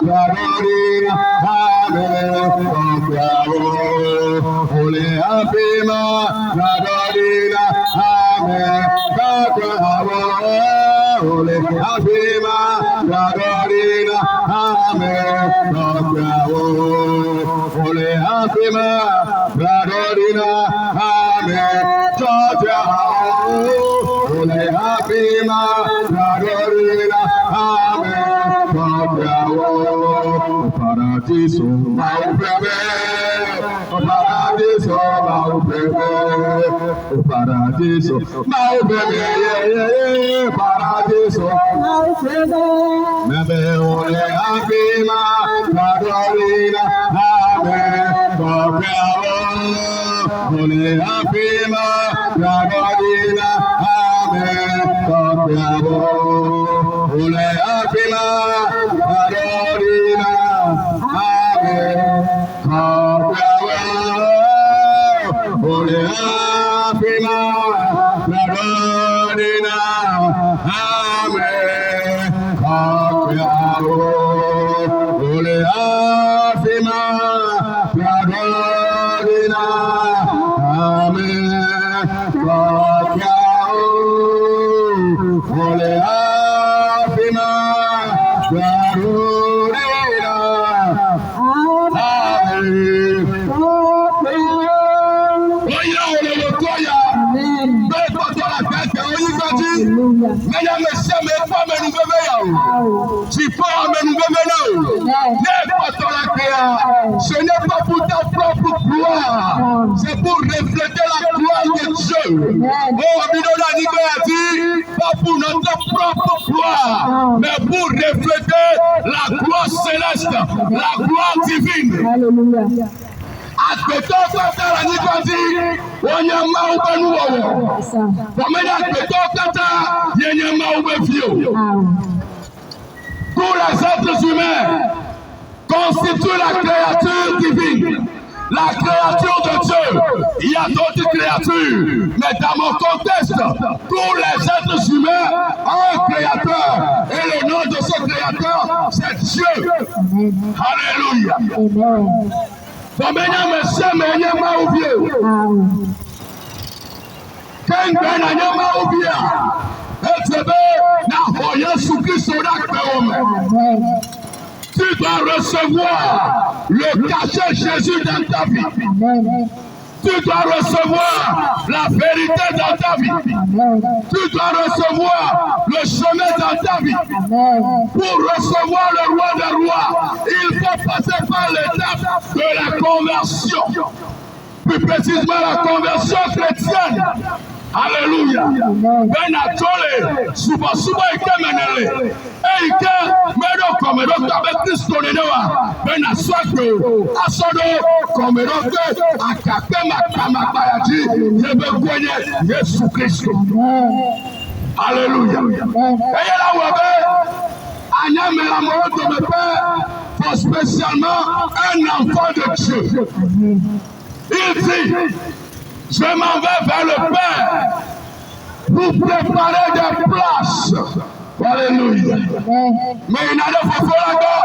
Radorina, Amen, Kapiao, Ole Apima, Radorina, Amen, Kapiao, Ole Apima, Radorina, Amen, Kapiao, Ole Apima, Radorina, Amen, Kapiao, Ole Apima, Radorina, Amen, Kapiao, Paradiso Maufeme, Paradiso Maufeme, Paradiso Maufeme, Paradiso Maufeme, Mebe Ole Apima, Radorina, Amen, Kapiao, Ole Apima, Radorina, Amen, Kapiao, Ole Apima, Radorina, Amen, Kapiao, Ole Apima, Radorina, Amen, Kapiao, Ole Apima, Radorina, Amen, Kapiao, Ole Apima, Mesdames, messieurs, mais pas me nous tu peux me nous n'importe la créa. Ce n'est pas pour ta propre gloire, c'est pour refléter la gloire de Dieu. Oh, Abidona a dit, pas pour notre propre gloire, mais pour refléter la gloire céleste, la gloire divine. Alléluia. Agbetɔ kata la nyigba dzi, wonye Mawu ƒe nuwɔwɔ. Bɔmɛ ne agbetɔ kata yenye Mawu ƒe viwo. Tous les êtres humains constituent la créature divine, la créature de Dieu. Il y a d'autres créatures, mais dans mon contexte, tous les êtres humains ont un créateur. Et le nom de ce créateur, c'est Dieu. Alléluia. Bɔmɛnya mɛsɛ mɛnyɛ Mawu vie. Kɛnkɛn na nyɛ Mawu vie. Ete be na xɔ Yesu Kristo ɖe akpewo me. Tu dois recevoir le cachet Jésus dans ta vie. Tu dois recevoir la vérité dans ta vie. Tu dois recevoir le chemin dans ta vie. Pour recevoir le roi des rois, il faut passer par l'étape de la conversion. Plus précisément la conversion chrétienne. Alléluia. Benatole, suba ike menele. Ike medo komedo kabe Kristo nenewa. Benaswako, asodo komedo ke akape makama bayaji yebe kwenye Yesu Kristo. Alléluia. Eye la wabe anya mela moto mepe pour spécialement un enfant de Dieu. Il dit, je m'en vais vers le Père pour préparer des places. Alléluia. Mais il n'a pas fait là-bas.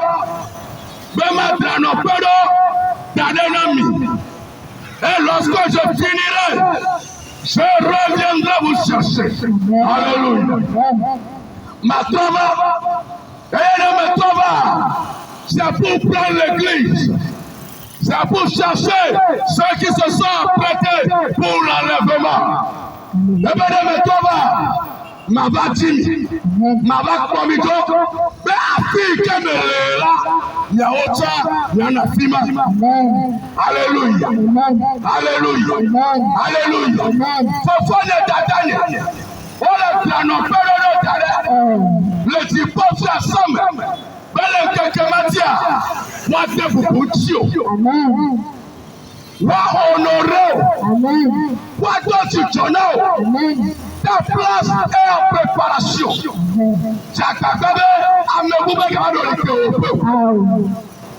Mais maintenant, nous pouvons et lorsque je finirai, je reviendrai vous chercher. Alléluia. Ma trova, c'est pour prendre l'église. C'est pour chercher ceux qui se sont prêtés pour l'enlèvement. Et bien, ma batimi, ma comito, mais afin que me là, il y a autre, il y en a fima. Alléluia. Alléluia. Alléluia. Faut faire des on le plano, le type de la somme. Bele kekematia, wa debu kuchio. Wa honore. Wa dosi chonao. Ta place est en préparation. Chakakabe, amebube kado leke.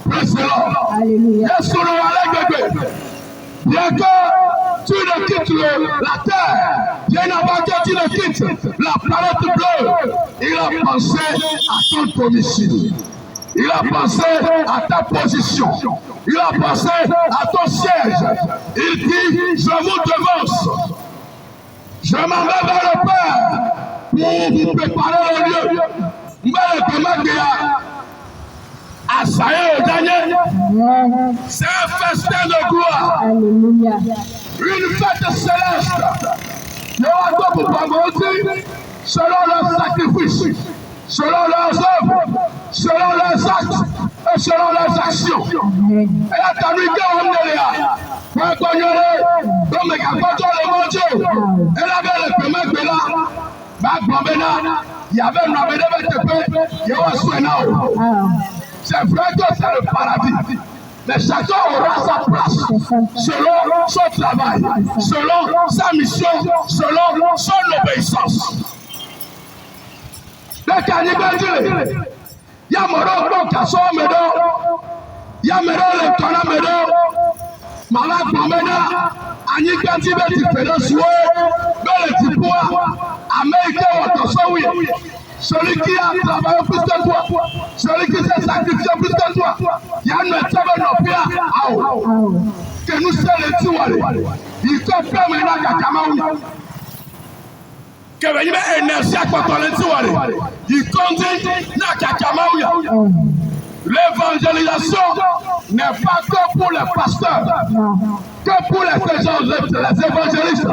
Praise the Lord. Yesu no alekebe. Bien que tu ne quittes la terre, bien avant que tu ne quittes la planète bleue, il a pensé à ton domicile. Il a pensé à ta position. Il a pensé à ton siège. Il dit, je vous devance. Je m'en vais vers le Père pour vous préparer le lieu. Mais comment dire Asaye au dernier, c'est un festin de gloire. Alléluia. Une fête céleste. Il y aura quoi pour prononcer selon leurs sacrifices, selon leurs œuvres, selon leurs actes et selon leurs actions. Et à ta nuit, on est là. Quand on y est, comme les capotes, le bon Dieu. Et là, le paiement que là, il y avait une abédée de paix, il y a un soin. C'est vrai que c'est le paradis. Mais chacun aura sa place selon son travail, selon sa mission, selon son obéissance. Le cannibale, il y a mon casson, il y a le tona medo, malade promena, Anikati beti pédosoué, le tipoa, Américain ou Tossoui. Celui qui a travaillé plus que toi, celui qui s'est sacrifié plus que toi, il y a une que nous sommes les tués. Il faut faire maintenant qu'à Kamaou. Que venir énergie à quoi les tués. Il conduit n'a Kamaou. L'évangélisation n'est pas que pour les pasteurs, que pour les évangélistes.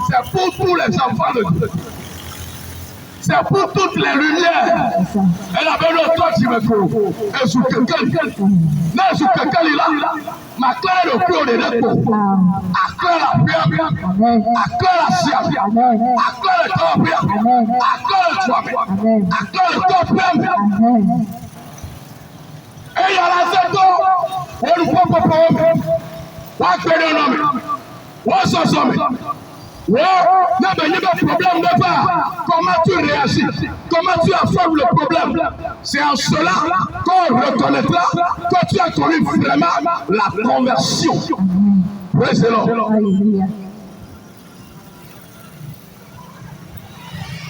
C'est pour tous les enfants de Dieu. C'est pour toutes les lumières. Elle avait le temps qui me faut. Et sous quelqu'un, là, sous quelqu'un, il a, ma claire le plus haut de l'écho. À claire la pierre, à claire la science, à claire le temps, à claire le toit, à claire le temps, et il y a la zéto, on ne peut pas prendre, on va faire un homme, on va s'en sortir. Ouais, il y a des problèmes de part. Comment tu réagis? Comment tu affrontes le problème? C'est en cela qu'on reconnaîtra que tu as connu vraiment la conversion. Praise the Lord.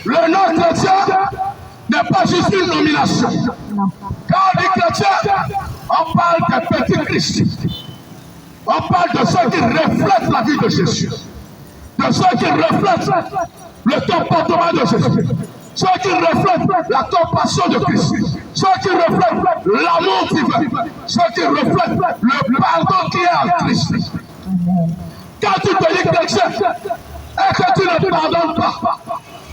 Le nom chrétien n'est pas juste une nomination. Quand on dit chrétien, on parle de petit Christ. On parle de ceux qui reflètent la vie de Jésus. De ceux qui reflètent le comportement de Jésus, ceux qui reflètent la compassion de Christ, ceux qui reflètent l'amour divin, ceux qui reflètent le pardon qui est en Christ. Quand tu te dis chrétien et que tu ne pardonnes pas,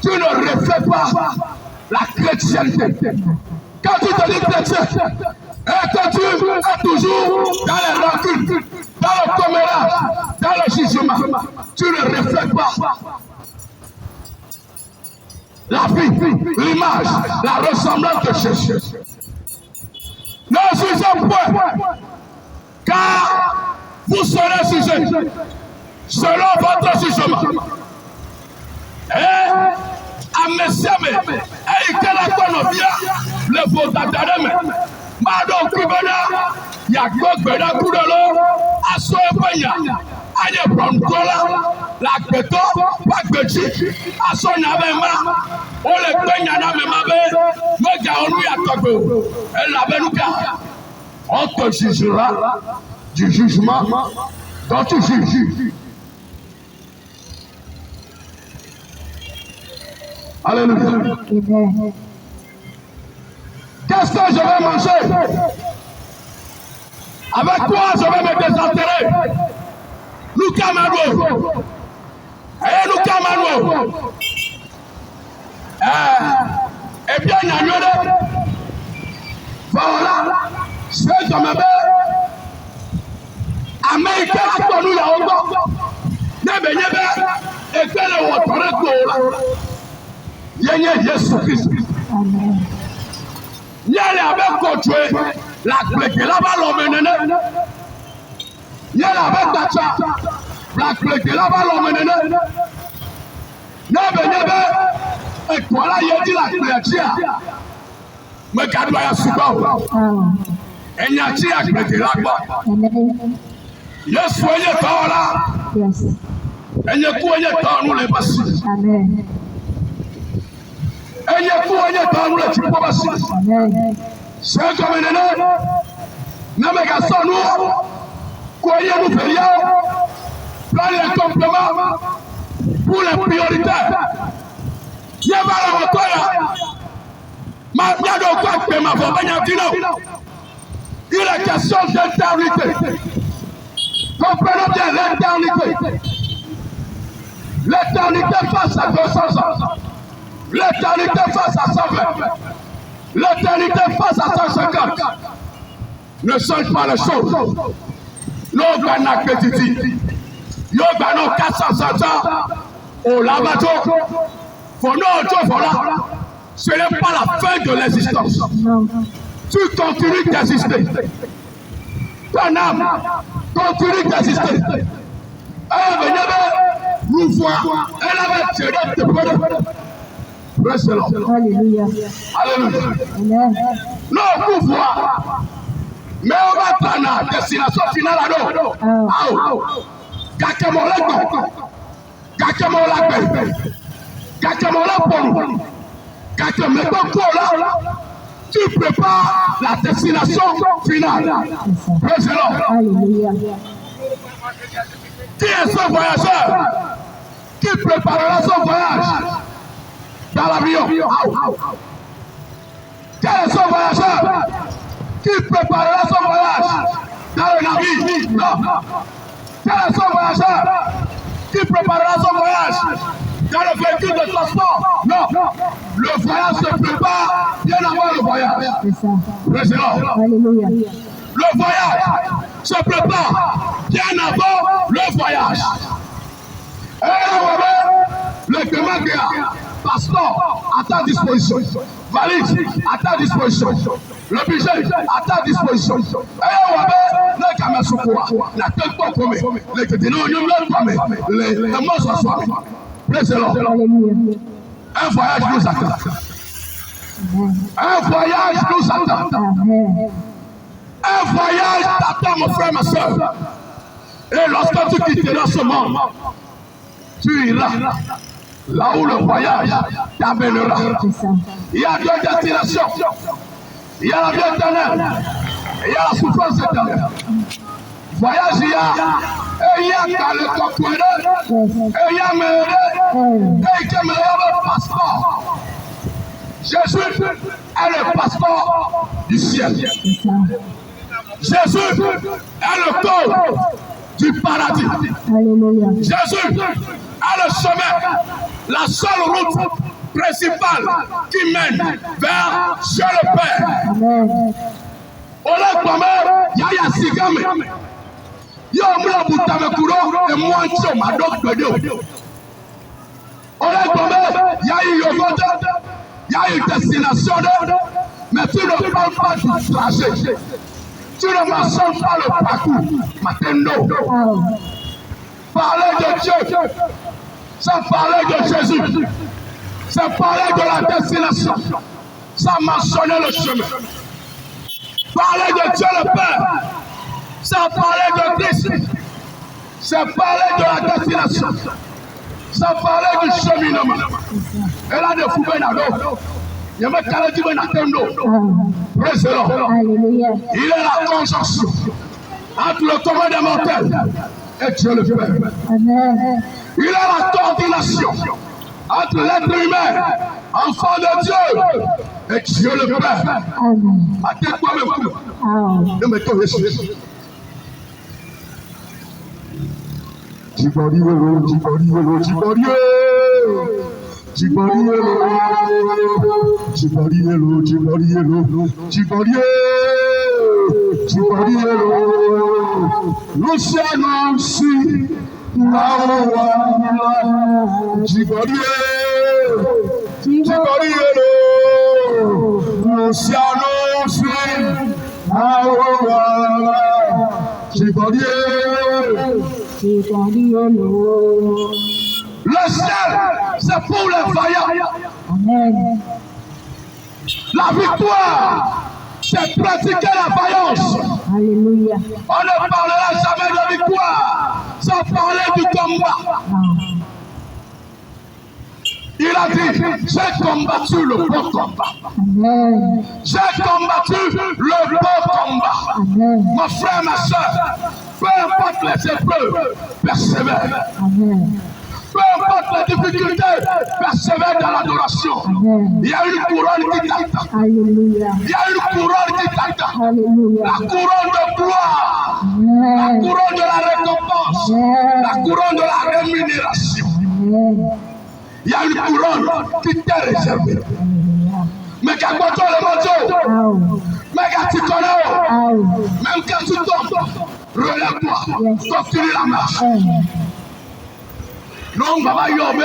tu ne reflètes pas la chrétienté. Quand tu te dis chrétien et que tu es toujours dans les rancunes, dans le commérage, dans le jugement, tu ne reflètes pas la vie, l'image, la ressemblance de Jésus. Ne jugez point, car vous serez jugés selon votre jugement. Et à Messiame, et que la conobia, le votatareme, Mado Kubana, Yakok Bena Kudolo, Aso Epanya, Aye Broncola, la Beto, Pakbechi, Aso Nabema, Ole Penya Namemabe, Mega Onu Yakobo, et la Benuka. On te jugera du jugement dont tu juges. Alléluia. Qu'est-ce que je vais manger? Avec quoi je vais me désaltérer? Luka Mano. Eh, Luka Mano. Eh bien, Nanyole. Voilà. C'est comme un Américain a connu la honte. Nebe, et que le water Yéyé Jésus-Christ. Yéyé avec contrôlé la clé là-bas l'emmener. Yéyé avec Dacha la clé là-bas l'emmener. Nebe, et toi là, yé dit la clé. Mais quand tu as souvent, et n'y a-t-il la clé là-bas? Yes, soyez par là. Et n'y a quoi par nous les passés. Amen. Et yekuonye tanu le chipo basi. C'est comme un ennemi. N'amega sonu. Koye nous feria. Plan les compléments pour les priorités. Yebala wakoya. Ma biado kwa pema fobanya dino. Il est question d'éternité. Comprenons bien l'éternité. L'éternité face à 200 ans. L'éternité face à 120. L'éternité face à 150. Ne change pas les choses. Nous gagnons petit. Nous gagnons 400 ans. Au labato. Pour nous, voilà. Ce n'est pas la fin de l'existence. Tu continues d'exister. Ton âme continue d'exister. Nous voyons. Elle avait tiré de Praise the Lord. Alléluia. Alléluia. Amen. Non, pouvoir. Mais on va prendre la destination finale à nous. Kakemola go. Kakemola bébé. Kakemola pour nous. Kakemola tu prépares la destination finale. Praise the Lord. Alléluia. Qui est ce voyageur? Qui préparera son voyage? Dans l'avion. Quel est son voyageur qui préparera son voyage dans le navire? Non. Quel est son voyageur qui préparera son voyage dans le véhicule de transport? Non. Le voyage se prépare bien avant le voyage. C'est ça. Président. Alléluia. Le voyage se prépare bien avant le voyage. Et le paiement pasteur à ta disposition. Valise à ta disposition. Le budget à ta disposition. Et le caméra secours. La tête pas comme les que non, les mots sont soignés. Président. Alléluia. Un voyage nous attend. Un voyage nous attend. Amen. Un voyage t'attend, mon frère, ma soeur. Et lorsque tu quitteras ce monde, tu iras là où le voyage t'amènera. Il y a deux destinations. Il y a la vie éternelle. Et il y a la souffrance éternelle. Voyage, il y a le coquille, et il y a le passeport. Jésus est le passeport du ciel. Jésus est le code du paradis. Alléluia. Jésus est le chemin, la seule route principale qui mène vers Dieu le Père. Amen. Olé Kwame, Yaya Sigame. Yo mula butame kuro e mwancho madok bedo. Olé Kwame, Yaya Yogote, Yaya destination, mais tu ne parles pas du trajet. Tu ne mentionnes pas le parcours. Matendo. Parler de Dieu, c'est parler de Jésus. C'est parler de la destination. Ça mentionner le chemin. Parler de Dieu le Père. C'est parler de Christ. C'est parler de la destination. C'est parler du cheminement. Et là, de fouber dans l'eau. Il y a un calé qui vient d'atteindre. Praise the Lord. Alléluia. Il est la conjonction entre le commun des mortels et Dieu le Père. Amen. Il est la coordination entre l'être humain, enfant de Dieu, et Dieu le Père. Amen. Attends-toi même coup. Amen. Ne me tournez pas. L'océan si le ciel, c'est pour les vaillants. Amen. La victoire, c'est pratiquer la vaillance. Alléluia. On ne parlera jamais de victoire sans parler du combat. Il a dit, j'ai combattu le bon combat. Amen. J'ai combattu le bon combat. Amen. Mon frère, ma soeur, peu importe les épreuves, persévère. Amen. Peu importe les difficultés, persévère dans l'adoration. Amen. Il y a une couronne qui t'attend. Alléluia. Il y a une couronne qui t'attend. Alléluia. La couronne de gloire. La Amen. couronne de la récompense. Amen. La couronne de la rémunération. Amen. Il y a une couronne qui t'est réservée. Alléluia. Mais quand tu le manteau, Amen. mais quand tu connais, Amen. même quand tu tombes, relève-toi, continue la marche. Amen. Non, Baba Yobe,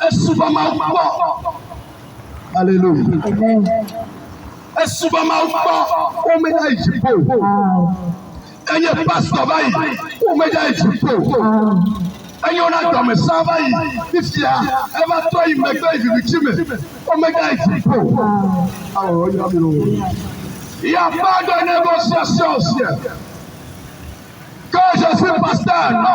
et souvent ma Alléluia. Amen. Et souvent ma on met à Égypte. Amen. Et il passe là-bas, on met à Égypte. Amen. Et on a comme ça, il y a, elle va toi, il me fait une victime. On met à Égypte. Il n'y a pas de négociation au ciel. Quand je suis pasteur, non.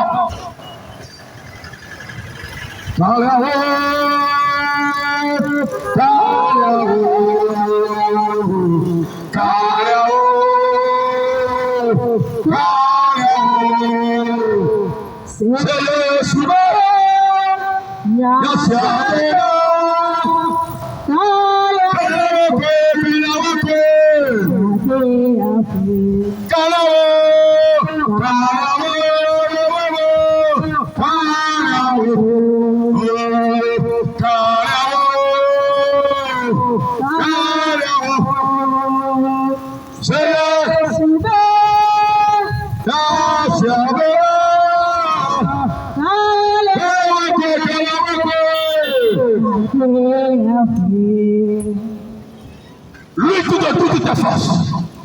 Lui qui donne toute ta force.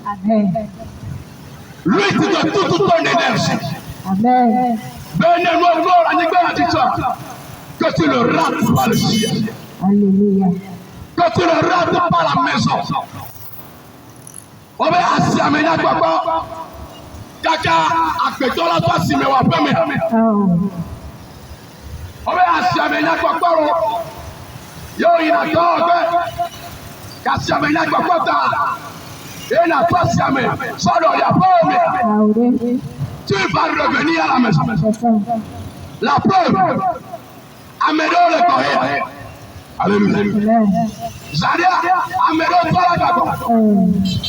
Amen. Lui qui donne toute ton énergie. Amen. Que tu le rates par le ciel. Alléluia. Que tu le rates par la maison. On va assis à mener papa. Kaka, akpetola toi si me wa peme. On va assis à mener papa. Yo ina tobe. Kasi à mener papa ta. Et la toi si ame. Solo ya pome. Tu vas revenir à la maison. La preuve. Amédo le Corée. Alléluia. Zaria, Amédo toi la d'accord.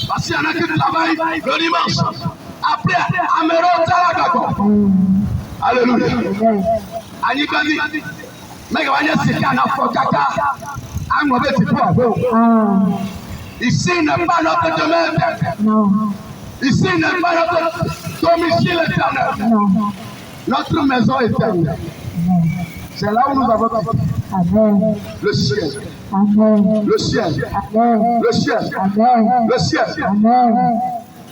Parce qu'il y en a qui travaillent le dimanche. Après, Amédo toi la d'accord. Alléluia. Anikadi. Mais il y a ce qu'il y a un kaka. Un mauvais type. Ici n'est pas notre demeure. Non. Ici n'est pas notre domicile éternel. Non. Notre maison éternelle. C'est là où nous avons Amen. le ciel. Amen. Le ciel. Amen. Le ciel. Amen. Le ciel. Amen.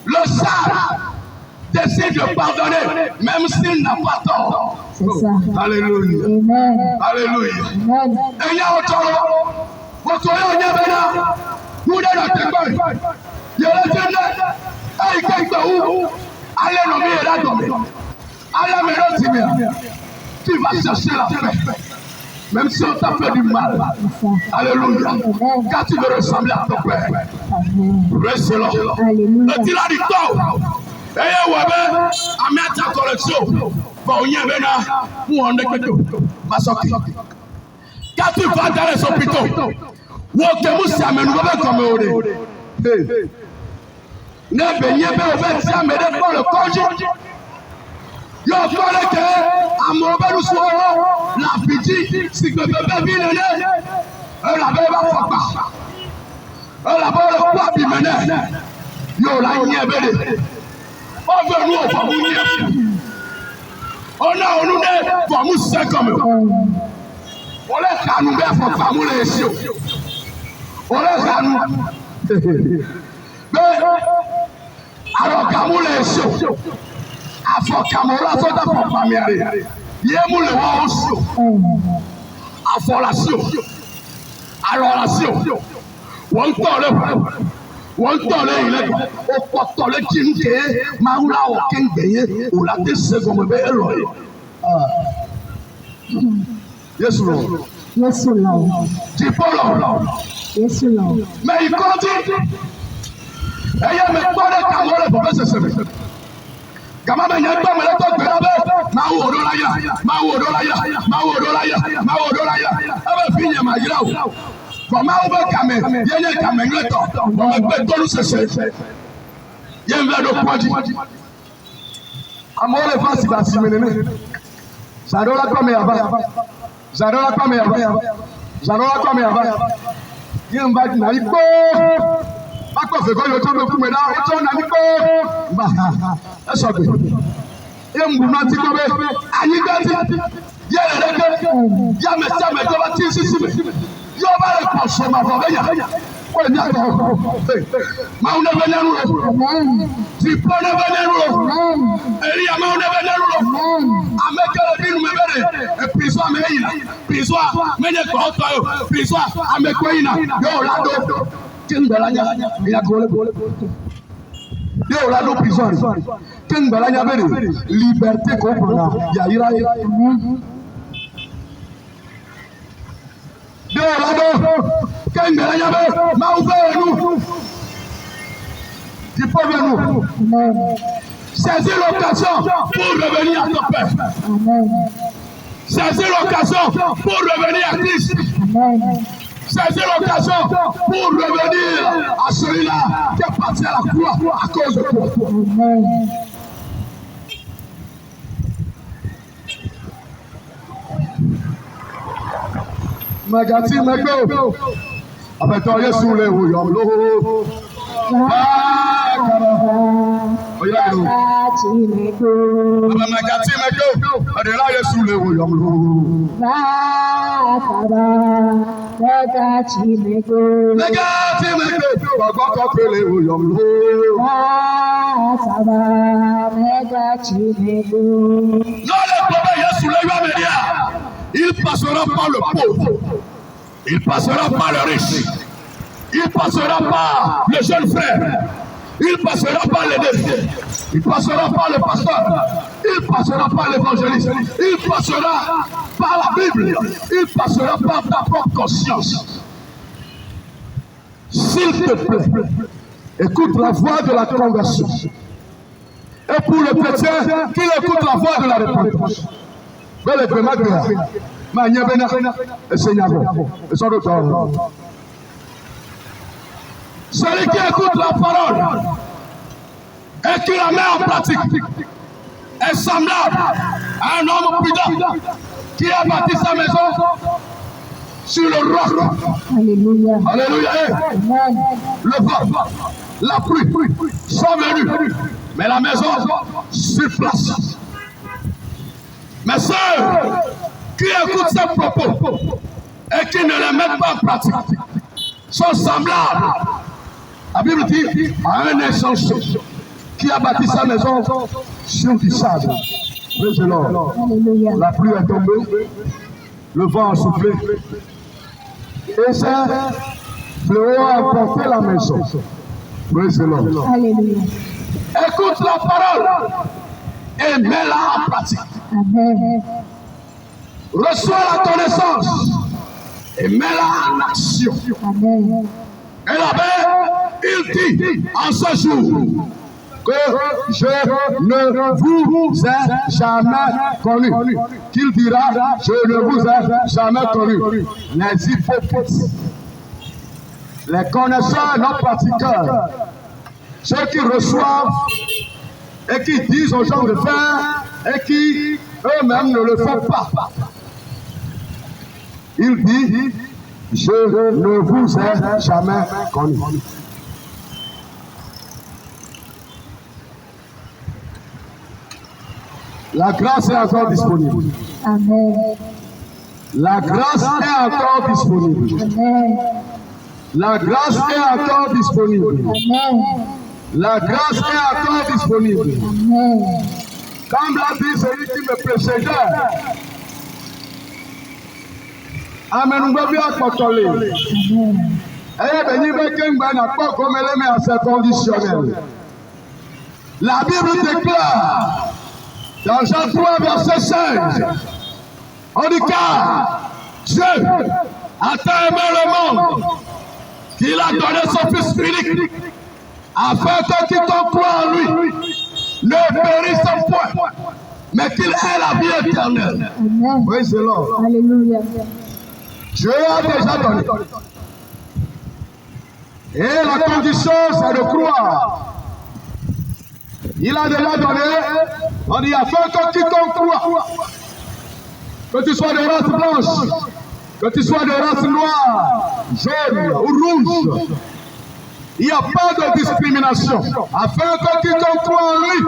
Le sale décide de pardonner, même s'il n'a pas tort. C'est ça. Alléluia. Amen. Alléluia. Amen. Et il y a autre chose. Votre Dieu est là. Vous êtes là. Il y a le Dieu. Et il y a où? Allez, nommer là, tomber. Allez, tu vas chercher la paix. Même si on t'a fait du mal. Alléluia. Quand tu veux ressembler à ton Père. Reste là. Alléluia. Et tu l'as dit toi. Et ouais, amène ta collection. Bon, il y a maintenant, où on est que tout. Masoki. Quand tu vas dans les hôpitaux, où on te amène, nous allons comme on est. Ne venez pas au fait, ça me donne pas le congé. Yo fallait que à mon bel soir la petite si que bébé vient elle avait pas papa elle avait le quoi bimene yo la nyebele on veut nous on va nous on a nous ne va nous c'est comme on les canou bien pour pas nous les sio on les canou mais alors canou les sio afọ kamora sọta fọ pamiari yé mu le wa osu afọ la si o alọ la si o wọn tọ le yi lẹ o kọtọ le ti n ke maa wula o kéńgbé ye o la te se gọmọ bẹ e lọ ye Yesu lọ Yesu lọ. ti bọlọ Yesu lọ. mẹ ikọti ẹ yẹ mẹ kpọdẹ kamọ le bọ bẹ sẹsẹ mi. Kama bɛ ɲɛ gbɔ mɛlɛ tɔ gbɛrɛ bɛ maa wo do la ya maa wo do la ya maa wo do la ya maa wo do la ya e bɛ fi ɲɛma yira o bɔn maa wo bɛ kame yɛn ye kame ŋlɛ tɔ bɔn mɛ gbɛ tɔlu sɛsɛ yɛn fɛ do kɔji amewo le fa si ba si mene ne zaɖo la kɔme yaba zaɖo la kɔme yaba zaɖo la kɔme yaba yɛn va na yi kpoo. Akọ̀fẹ́ kọ́ yóò tó lè fún mi náà, ó tó nàní pé ẹ sọ pé ẹ ń bùnú àti kọ́ bẹ́ ayígbẹ́tì yẹ lẹ́lẹ́gbẹ́ yá mẹ́tẹ́mẹ́ tó bá tí ń sísí mi yóò bá lè pọ̀ sọ ma fọ bẹ́yà kó èmi àtọ̀ máa ń dẹ́gbẹ́ lẹ́rú rẹ̀ tìpọ́ dẹ́gbẹ́ lẹ́rú rẹ̀ èyí àmọ́ ń dẹ́gbẹ́ lẹ́rú rẹ̀ amẹ́kẹ́lẹ́ bínú mi bẹ̀rẹ̀ pìsọ́ àmẹ́ yìí la pìsọ́ àmẹ́yẹ kọ́ tọ́ yóò pìsọ́ àmẹ́kọ́ yìí la yóò ládó. Kengbelanya ya gole yo la do prison kengbelanya bere liberté ko bana ya ira yo la do kengbelanya be ma u be nu tu peux nous saisir l'occasion pour revenir à ton père saisir l'occasion pour revenir à Christ saisir l'occasion pour revenir à celui-là qui est parti à la croix à cause de toi. Magati Mego, avec toi, Yesu le Oyom Lo. Magati Mego, avec là, Yesu le Oyom Lo. Il passera par le pauvre, il passera par le riche, il passera par le jeune frère, il passera par les défiés, il passera par le pasteur, il passera par l'évangéliste, il passera par la Bible, il passera par ta propre conscience. S'il te plaît, écoute la voix de la conversion. Et pour le chrétien, qu'il écoute la voix de la repentance. Celui qui écoute la parole et qui la met en pratique est semblable à un homme prudent qui a bâti sa maison sur le roc. Alléluia. Alléluia. Le vent, la pluie sont venus, mais la maison sur place. Mais ceux qui écoutent ces propos et qui ne les mettent pas en pratique sont semblables. La Bible dit à un insensé qui a bâti sa maison sur du sable. La pluie est tombée, le vent a soufflé, et ça, fléau a emporté la maison. Alléluia. Écoute la parole et mets-la en pratique. Amen. Reçois la connaissance et mets-la en action. Amen. Et là-bas, il dit en ce jour que je ne vous ai jamais connu. Qu'il dira, je ne vous ai jamais connu. Les hypocrites, les connaisseurs non pratiqueurs, ceux qui reçoivent et qui disent aux gens de faire et qui eux-mêmes ne le font pas. Il dit, je ne vous ai jamais connu. La grâce est encore disponible. Amen. La grâce est encore disponible. Amen. La grâce est encore disponible. Amen. La grâce est encore disponible. Amen. Comme l'a dit celui qui me précédait, Amen. La Bible déclare dans Jean 3, verset 16, on dit car Dieu a tant aimé le monde qu'il a donné son Fils unique afin que quiconque croit en lui ne périsse point, mais qu'il ait la vie éternelle. Amen. Oui, c'est là. Alléluia. Dieu a déjà donné. Et la condition, c'est de croire. Il a déjà donné, on dit afin que quiconque croit, que tu sois de race blanche, que tu sois de race noire, jaune ou rouge, il n'y a pas de discrimination. Afin que quiconque croit en lui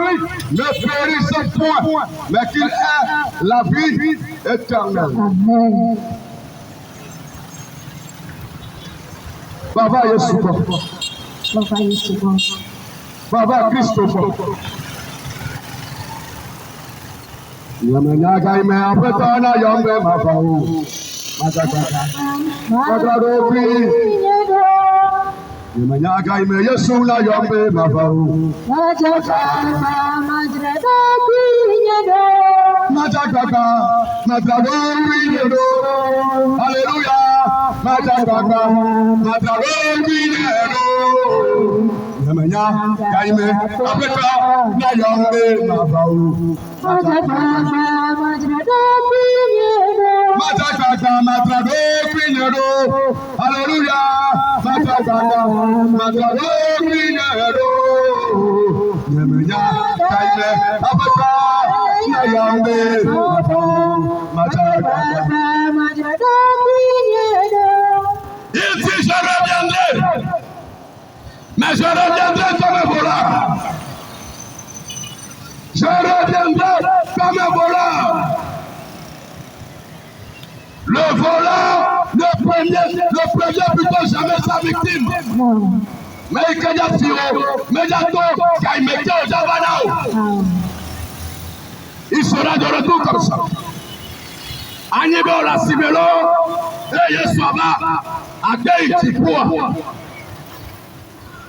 ne périsse point, mais qu'il ait la vie éternelle. Amen. Baba Yesuko. Baba Yesuko. Baba Christophe. Yamenyaga ime apetana yombe mafau. Matakaka. Matakaka. Yamenyaga ime Yesu na yombe mafau. Matakaka. Hallelujah. Matakaka. Yamanya kaime apeta na yombe mafau. Matakaka matrado pinyero. Hallelujah. Matakaka matrado pinyero. Yamanya kaime apeta na yombe mafau. Matakaka matrado pinyero. Il dit je reviendrai. Mais je reviendrai comme un voleur. Je reviendrai comme un voleur. Le voleur ne peut le premier plutôt jamais sa victime. Mais il y a des filles, mais il y a il sera de retour comme ça. Agnebo la Simelo, et Yeswaba, à Deitipoa.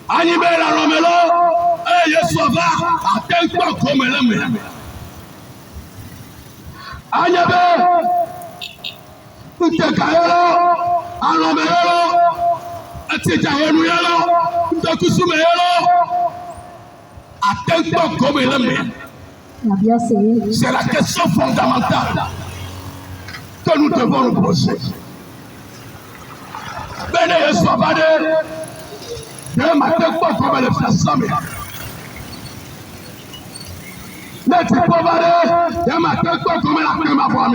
Agnebe la Romelo, et Yeswaba, à Deitipoa comme elle. Agnebe, Utekayelo, à Romelo, à Titahenuyelo, Utakusumelo, à Deitipoa comme elle. C'est la question fondamentale que nous devons nous poser. Béné Yeswabade, de matin pas comme le flassame. N'était pas badé, de matin pas comme la crème à boire.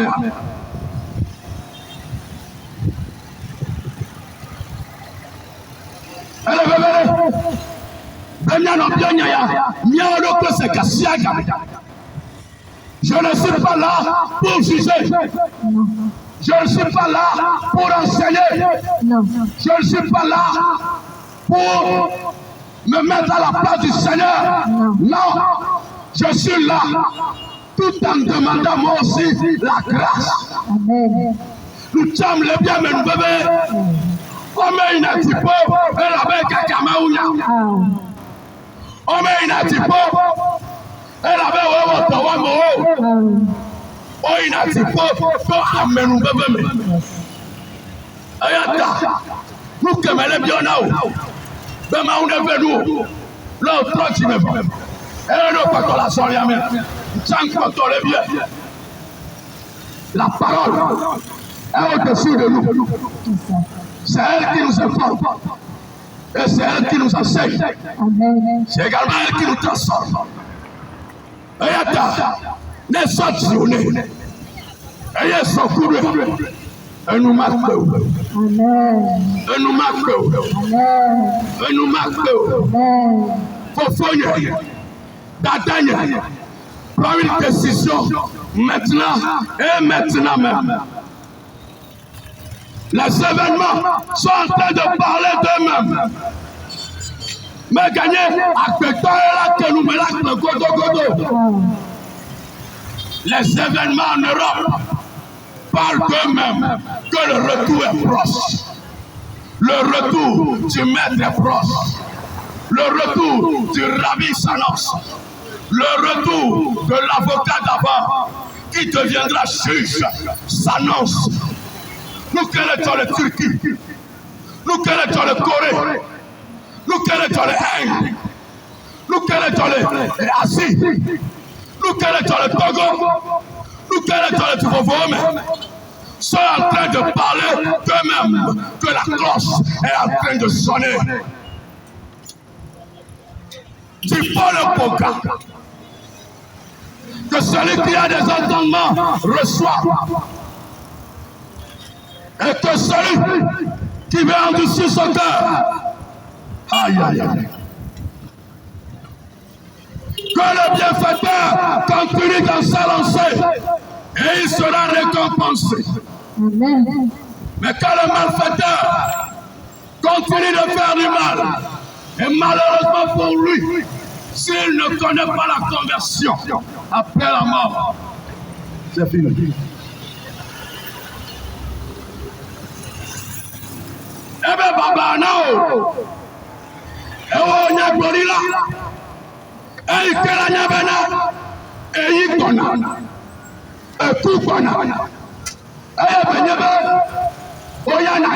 Allez, bébé, bien non bien yaya, bien l'autre c'est Kassiaga. Je ne suis pas là pour juger. Je ne suis pas là pour enseigner. Je ne suis pas là pour me mettre à la place du Seigneur. Non. Je suis là tout en demandant moi aussi la grâce. Nous sommes les biens, mais nous bébés. Comme il n'a dit pas, elle avait Kakamaouya. Comme il n'a dit pas, elle avait Wawamoho. Oh, il n'a dit pas, amen, nous bébés. Ayata, nous qui mêlons bien là. Demain, on est venu. L'autre, tu me vois. Et nous, pas qu'on la sort, mais sans qu'on le bien. La parole est au-dessus de nous. C'est elle qui nous informe. Et c'est elle qui nous enseigne. C'est également elle qui nous transforme. Ayata, ne sorte journée. Ayez son coup de et nous marquons. Et nous marquons. Et nous marquons. Fofoye, Dadagne, prends une décision maintenant et maintenant même. Les événements sont en train de parler d'eux-mêmes. Mais gagner à là que nous mettons le godo. Les événements en Europe parlent d'eux-mêmes que le retour est proche. Le retour du maître est proche. Le retour du rabbi s'annonce. Le retour de l'avocat d'avant qui deviendra juge s'annonce. Nous connaissons le Turquie. Nous connaissons le Corée. Nous connaissons le Inde. Nous connaissons l'Asie. Nous connaissons le Togo. Nous connaissons le Tufofome. Sont en train de parler d'eux-mêmes que la cloche est en train de sonner. Du Paul Poka. Que celui qui a des entendements reçoit. Et que celui qui veut endurcir son cœur. Aïe, aïe, aïe. Que le bienfaiteur continue dans sa lancée et il sera récompensé. Amen. Mais quand le malfaiteur continue de faire du mal, et malheureusement pour lui, s'il ne connaît pas la conversion après la mort, c'est fini. Eh bien, Baba, non! Et on y a gorilla. Et il y a Nyabana. Et il y a Gona. Et tout Gona. Et il y a Oyana.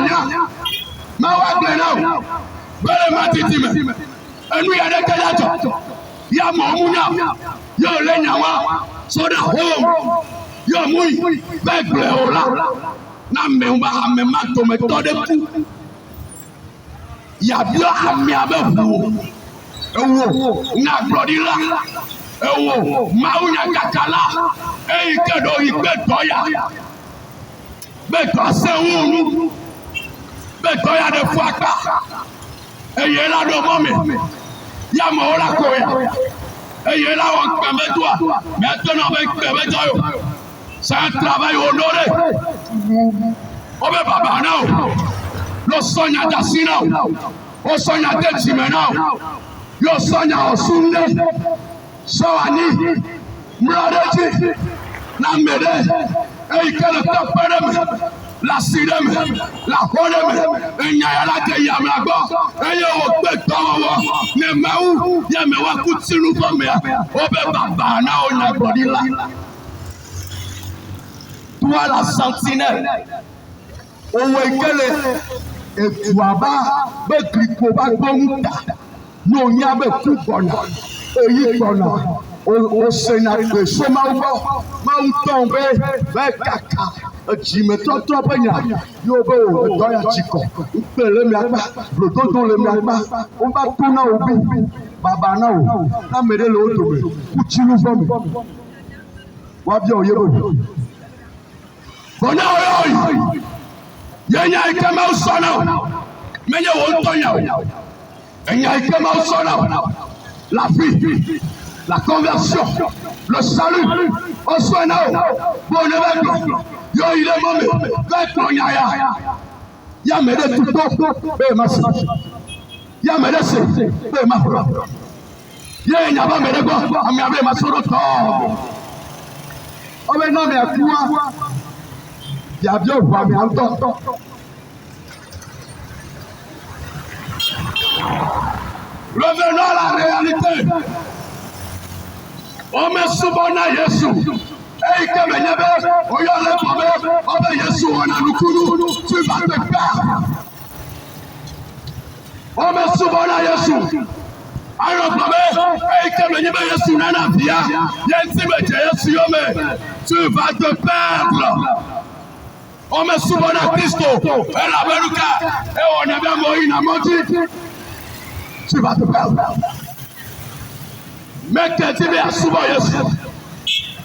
Mawa Glena. Bele Matitime. Et nous, il y a des Kayato. Il y a Mamounia. Il y a Lenyawa. Soda Home. Il y a Moui. Begle Ola. Namemba Amemato Metode. Il y a bien ami avec vous. Na glorila. Maunya kakala. Et il peut doya. Mais toi, c'est où? Mais toi, il y a des fois. Et il y a là de moment. Il y a mon la koya. Et il y a là on permet toi. Maintenant, avec permet toi. C'est un travail honoré. Obe baba now. Lo sonya dasina. O sonya dejime now. Yo sonya osunde. Sawani. Mradeji. Na mede. Eikele tapere. La sirem, la holem, enyayala ke yamagbo, eye ogbe towo, ne mewu, ye mewa kutinu fome, obe baba na onya bodila. Toi la sentinelle, owo ikele, etuaba, be kriko ba gbomuta, no nya be ku gbona, eyi gbona, o sena pe so ma wo, ma utombe, be kaka. Jimetɔtɔ bɛ nya yóò bɛ o dɔ ya tsi kɔ nkpɛ le mia gba blododo le mia gba wo ba to na wo bi baba na wo n'ame ɖe le wo dome kutsi nu fɔ mi wa bia o ye bo. Bɔnɛ o yɔ yi ye nya yi ke ma sɔ na o mɛ nye wo ŋutɔ nya o enya yi ke ma sɔ na o la vie la conversion le salut o sɔ na o bon ne bɛ gbɔ. Yo ile mome, vai tonya ya me de tuto, be mas, ya me de se, be ma. Ye nya ba me de go, ami abe masoro to. Obe no me akua, ya bio wa me anto. Revenons à la réalité. On me soubona Jésus. Hey, comme il y avait, on y a le problème, on va y aller, on a le coup, tu vas te perdre. On met souvent là, Yesu. Alors, hey, comme il y avait, Yesu, on a via, Yesu, tu vas te perdre. On met souvent là, Christo, et la Beluka, et on est bien Moïna, tu vas te perdre. Mais que tu vas souvent, Yesu.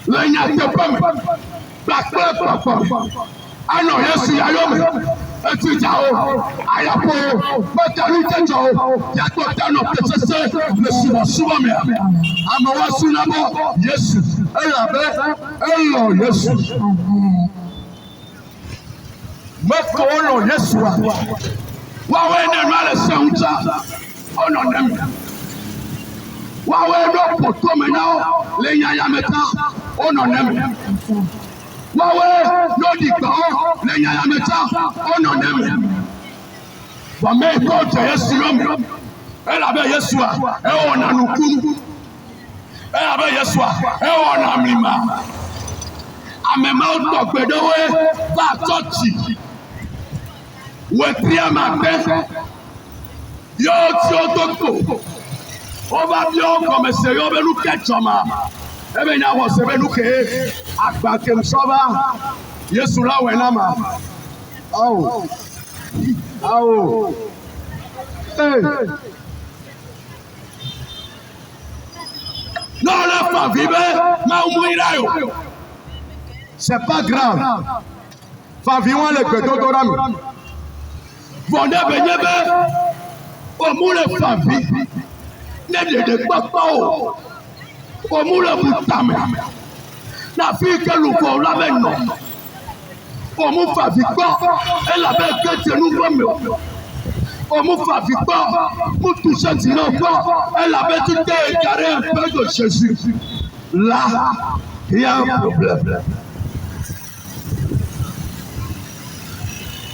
Le nyate pame, bakpe papa, ano Yesu yayome, etu jao, ayapo, batalu jao, yato tano pesese, le suba me, amawa sunabo, Yesu, elo Yesu, meko ono Yesu wawe ne male seunta, ono nem. Wawe no poto me now, le nyaya meta, ono nem. Wawe no dikba, le nyaya meta, ono nem. Wame ko je Yesu yom, ela be Yesu a, e ona nukunu. Ela be Yesu a, e ona mima. Amema uto gbedowe, va tochi. We tria mate, yo toko. On va bien commencer, on va nous ketchama. Eh bien, on va se faire nous que akbakem sova. Yesu la wenama. Oh, oh, hey. Non, la femme vive, ma mouira yo. C'est pas grave. Femme vivant le gâteau d'oram. Vendez benyebe. Au moule femme vive. Ne de papa o mule butame na fi ke luko la be no o mu fa fi gbo e la be ke tenu gbo me o mu fa fi gbo mu toucher ti no gbo e la be tu te carré un peu de Jésus là il y a un problème.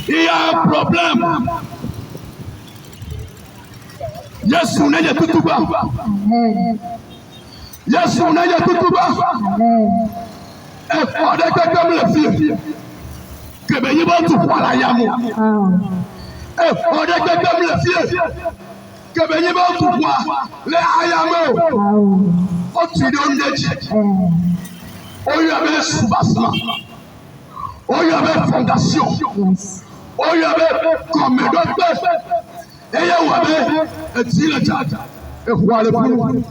Il y a un problème. Yesu n'aye tutuba. Yesu n'aye tutuba. Et pour des que comme le fils, que ben y va tout pour la yamu. Et pour des que comme le fils, que ben y va tout pour les ayamu. O tu donnes des chiens. O y avait soubassement. O y avait fondation. O y avait comme d'autres. Et ya wabe eti le jaja e kwa le fu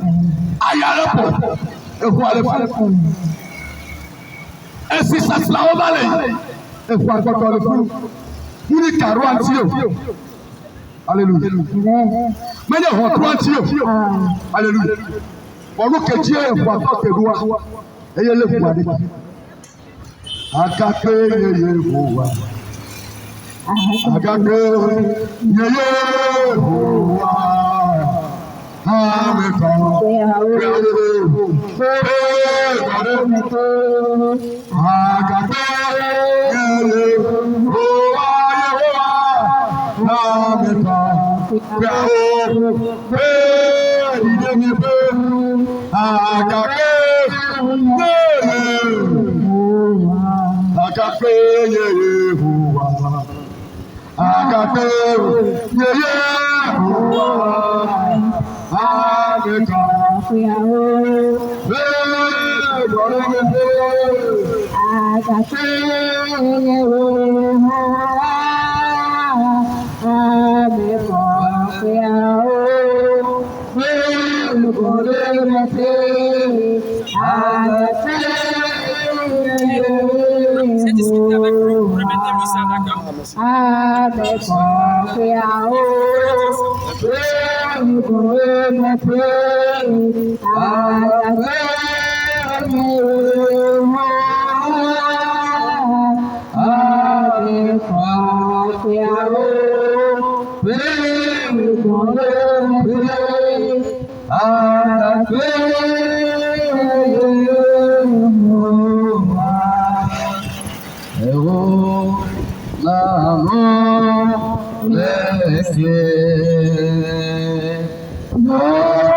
ayale po e kwa le fu e si sa sla o bale e kwa ko le fu muni karo anti o hallelujah me ne ho to anti o hallelujah onu keji e kwa ko kedua e ye le fu ade akape ye ye wa Agake Yehowa Ameka Agake Yehowa Ameka Agake Yehowa Agake Oh,